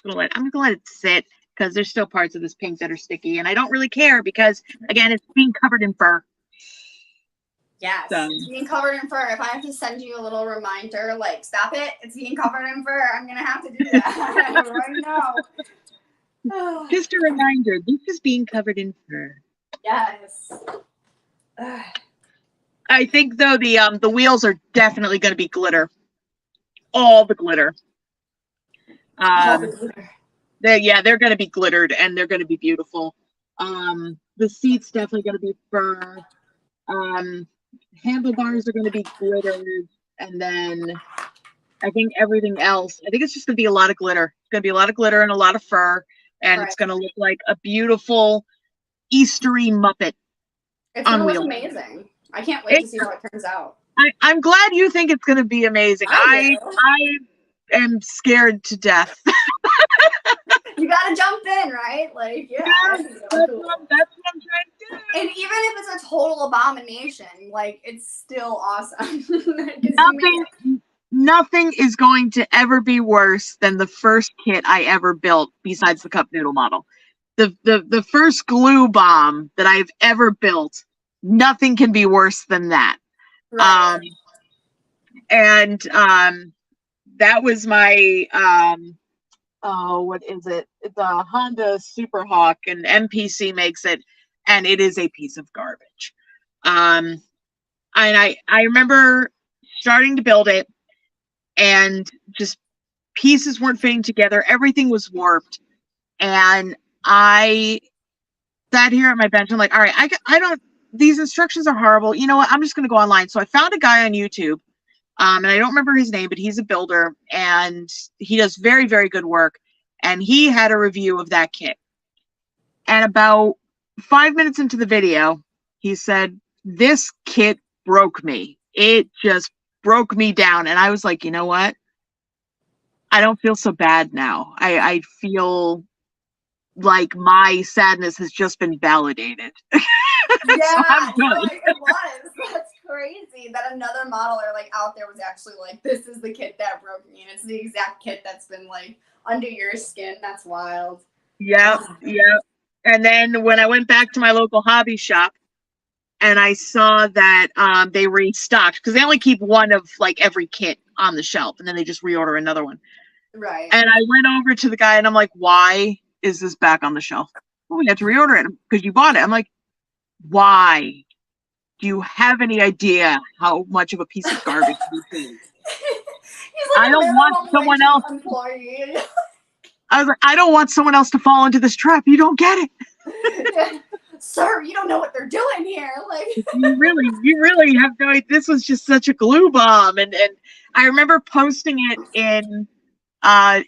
gonna let it sit, because there's still parts of this pink that are sticky, and I don't really care because again, it's being covered in fur. Yes. It's being covered in fur. If I have to send you a little reminder, like, stop it, it's being covered in fur, I'm gonna have to do that right now. Just a reminder, this is being covered in fur. Yes. I think though the wheels are definitely going to be glitter. All the glitter. They're going to be glittered, and they're going to be beautiful. The seat's definitely going to be fur. Handlebars are going to be glittered, and then I think everything else. I think it's just going to be a lot of glitter. It's going to be a lot of glitter and a lot of fur, and it's going to look like a beautiful Eastery Muppet. It's going to look amazing. I can't wait to see how it turns out. I'm glad you think it's going to be amazing. I am scared to death. You got to jump in, right? Like, yeah. That's what I'm trying to do. And even if it's a total abomination, like, it's still awesome. Nothing is going to ever be worse than the first kit I ever built, besides the cup noodle model. The first glue bomb that I've ever built, nothing can be worse than that. Right. That was my what is it? It's a Honda Super Hawk, and MPC makes it, and it is a piece of garbage. And I remember starting to build it, and just pieces weren't fitting together. Everything was warped, and I sat here at my bench. I'm like, all right, I don't, these instructions are horrible. You know what? I'm just going to go online. So I found a guy on YouTube, and I don't remember his name, but he's a builder and he does very, very good work. And he had a review of that kit. And about 5 minutes into the video, he said, this kit broke me. It just broke me down. And I was like, you know what? I don't feel so bad now. I feel like my sadness has just been validated. Yeah, I'm no, good. it was. That's crazy that another modeler like out there was actually like, this is the kit that broke me, and it's the exact kit that's been like under your skin. That's wild. Yep, yep. And then when I went back to my local hobby shop and I saw that they restocked, because they only keep one of like every kit on the shelf and then they just reorder another one. Right. And I went over to the guy and I'm like, why is this back on the shelf? Well, we had to reorder it because you bought it. I'm like, why? Do you have any idea how much of a piece of garbage this is? He's like I don't want someone else. Employee. I was like, I don't want someone else to fall into this trap. You don't get it. Yeah. Sir, you don't know what they're doing here. Like you really have no idea. This was just such a glue bomb. And I remember posting it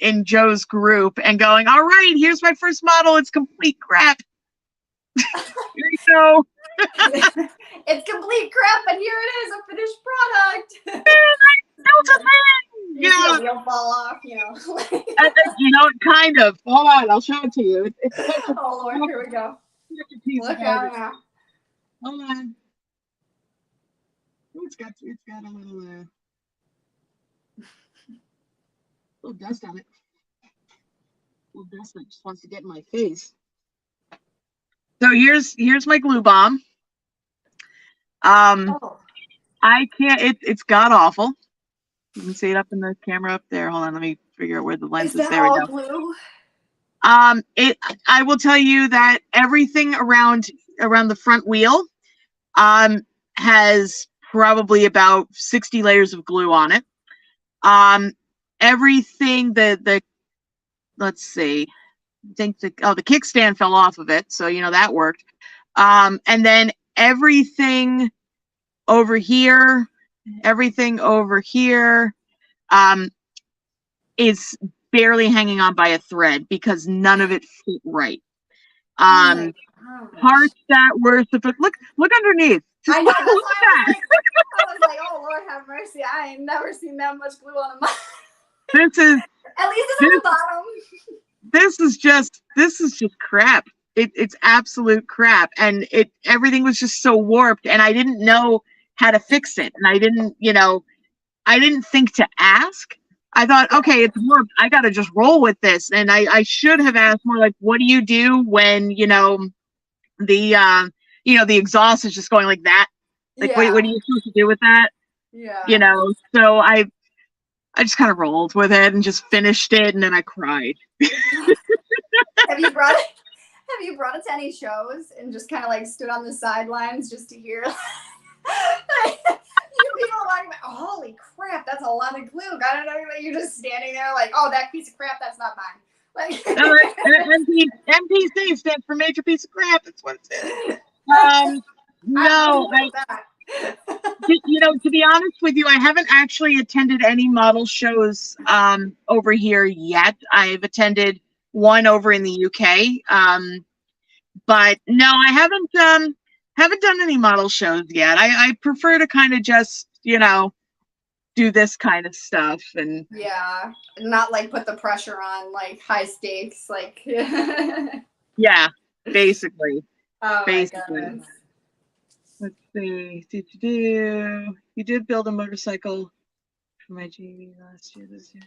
in Joe's group and going, all right, here's my first model. It's complete crap. Here you go. It's complete crap, and here it is, a finished product. Built a thing. You see a wheel fall off, you know. You know, kind of. Hold on, I'll show it to you. It's oh Lord, here we go. Look out now. Hold on. It's got a little dust on it. Little dust that just wants to get in my face. So here's my glue bomb. I can't. It's god awful. You can see it up in the camera up there. Hold on, let me figure out where the lens is. There we go. Glue? I will tell you that everything around the front wheel has probably about 60 layers of glue on it. Everything let's see. I think the kickstand fell off of it, so you know that worked. And then everything over here is barely hanging on by a thread because none of it fit right. Parts that were supposed look underneath. Just I know. That's why I was like, oh Lord have mercy. I ain't never seen that much glue on a model. This is at least it's on the bottom. This is just crap. It's absolute crap, and everything was just so warped, and I didn't know how to fix it, and I didn't think to ask. I thought, okay, it's warped. I got to just roll with this, and I should have asked more like, what do you do when the exhaust is just going like that? Like, wait, what are you supposed to do with that? Yeah. So I just kind of rolled with it and just finished it, and then I cried. Have you brought it to any shows and just kind of like stood on the sidelines just to hear people walking by, oh, holy crap, that's a lot of glue. I don't know, you're just standing there like, oh, that piece of crap, that's not mine. Like MPC stands for major piece of crap. That's what it is. No, to be honest with you, I haven't actually attended any model shows over here yet. I've attended one over in the UK, but no, I haven't done any model shows yet. I prefer to kind of just do this kind of stuff and not like put the pressure on like high stakes like yeah, basically. Oh basically. My goodness. Let's see. You did build a motorcycle for my JV last year. This year,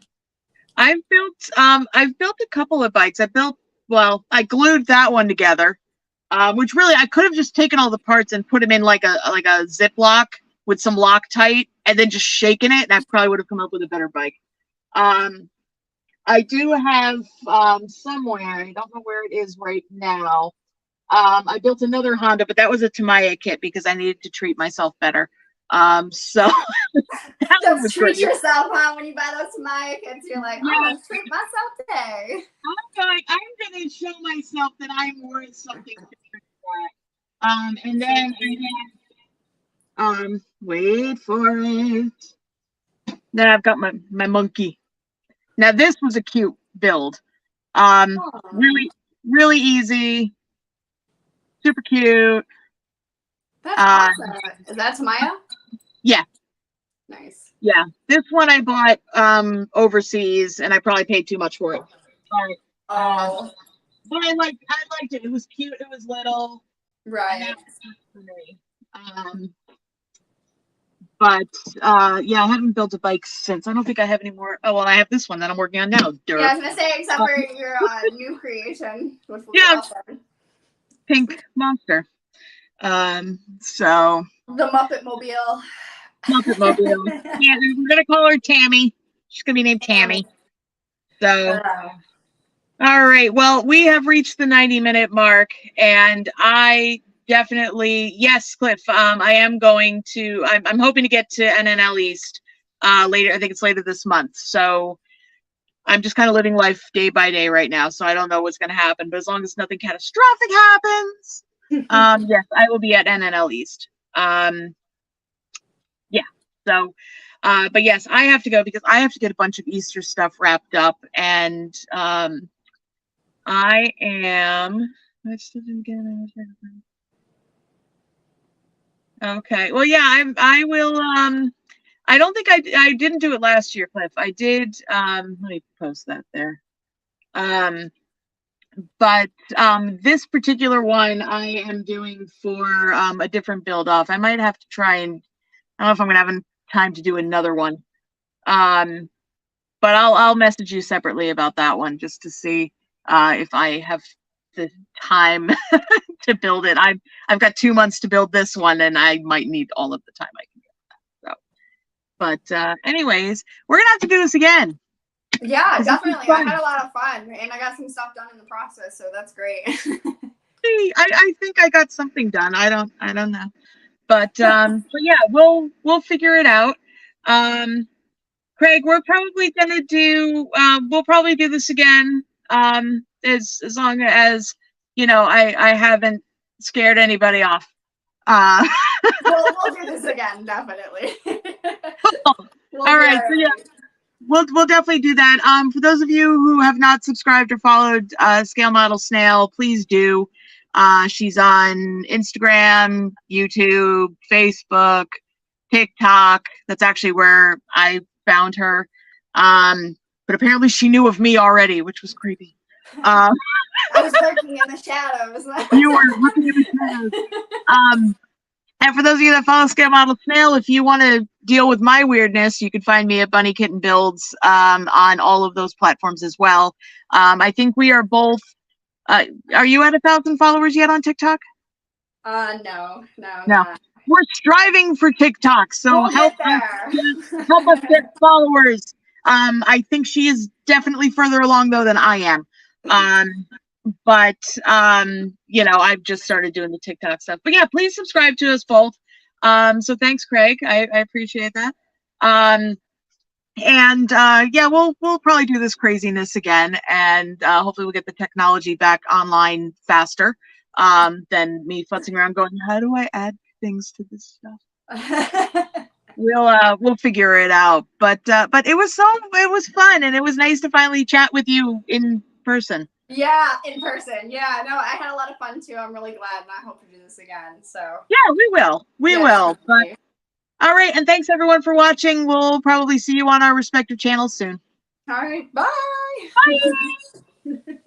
I've built a couple of bikes. I glued that one together, which really I could have just taken all the parts and put them in like a Ziploc with some Loctite and then just shaken it, and I probably would have come up with a better bike. I do have somewhere, I don't know where it is right now. I built another Honda, but that was a Tamiya kit because I needed to treat myself better. So that one was Just treat great. yourself, huh? When you buy those BunnyKitten, you're like, oh, Yeah. let's treat myself today. I'm going to show myself that I'm worth something different for that. And then I had, wait for it. Then I've got my monkey. Now this was a cute build. Really, really easy, super cute. That's awesome. Is that Tamaya? Yeah. Nice. Yeah. This one I bought overseas, and I probably paid too much for it. But I liked it. It was cute. It was little. Right. For me. But yeah, I haven't built a bike since. I don't think I have any more. Oh well, I have this one that I'm working on now. Dirt. Yeah, I was gonna say, except for your new creation, which will be Yeah, awesome. Pink Monster. So the Muppet Mobile. Muppet Mobile. Yeah, we're gonna call her Tammy. She's gonna be named Tammy. So all right. Well, we have reached the 90-minute mark, and I definitely, yes, Cliff. I am going to. I'm hoping to get to NNL East later. I think it's later this month. So I'm just kind of living life day by day right now. So I don't know what's going to happen, but as long as nothing catastrophic happens, yes, I will be at NNL East. Yeah. So, but yes, I have to go because I have to get a bunch of Easter stuff wrapped up, and I am. Okay. Well, yeah, I will. I don't think I didn't do it last year, Cliff. I did. Let me post that there. But this particular one I am doing for a different build off. I might have to try and I don't know if I'm gonna have time to do another one. But I'll message you separately about that one just to see if I have the time to build it. I've got 2 months to build this one, and I might need all of the time I can get. So, but anyways, we're gonna have to do this again. Yeah, definitely. I had a lot of fun, and I got some stuff done in the process, so that's great. I think I got something done. I don't know, but yeah, we'll figure it out. Craig, we're probably gonna do. We'll probably do this again. As long as I haven't scared anybody off. We'll do this again, definitely. All right, so yeah, we'll definitely do that. For those of you who have not subscribed or followed ScaleModelSnail, please do. She's on Instagram, YouTube, Facebook, TikTok. That's actually where I found her. But apparently she knew of me already, which was creepy. I was lurking in the shadows. You were looking in the shadows. And for those of you that follow ScaleModelSnail, if you want to deal with my weirdness, you can find me at BunnyKitten Builds on all of those platforms as well. I think we are both. Are you at 1,000 followers yet on TikTok? No. We're striving for TikTok, so we'll help us get followers. I think she is definitely further along though than I am. But I've just started doing the TikTok stuff. But yeah, please subscribe to us both. So thanks, Craig. I appreciate that. Yeah, we'll probably do this craziness again, and hopefully we'll get the technology back online faster than me futzing around going, how do I add things to this stuff? We'll figure it out. But it was fun, and it was nice to finally chat with you in person. Yeah, in person. Yeah, no, I had a lot of fun too. I'm really glad, and I hope to do this again. So yeah, we will. We will. But, all right, and thanks everyone for watching. We'll probably see you on our respective channels soon. All right, bye. Bye.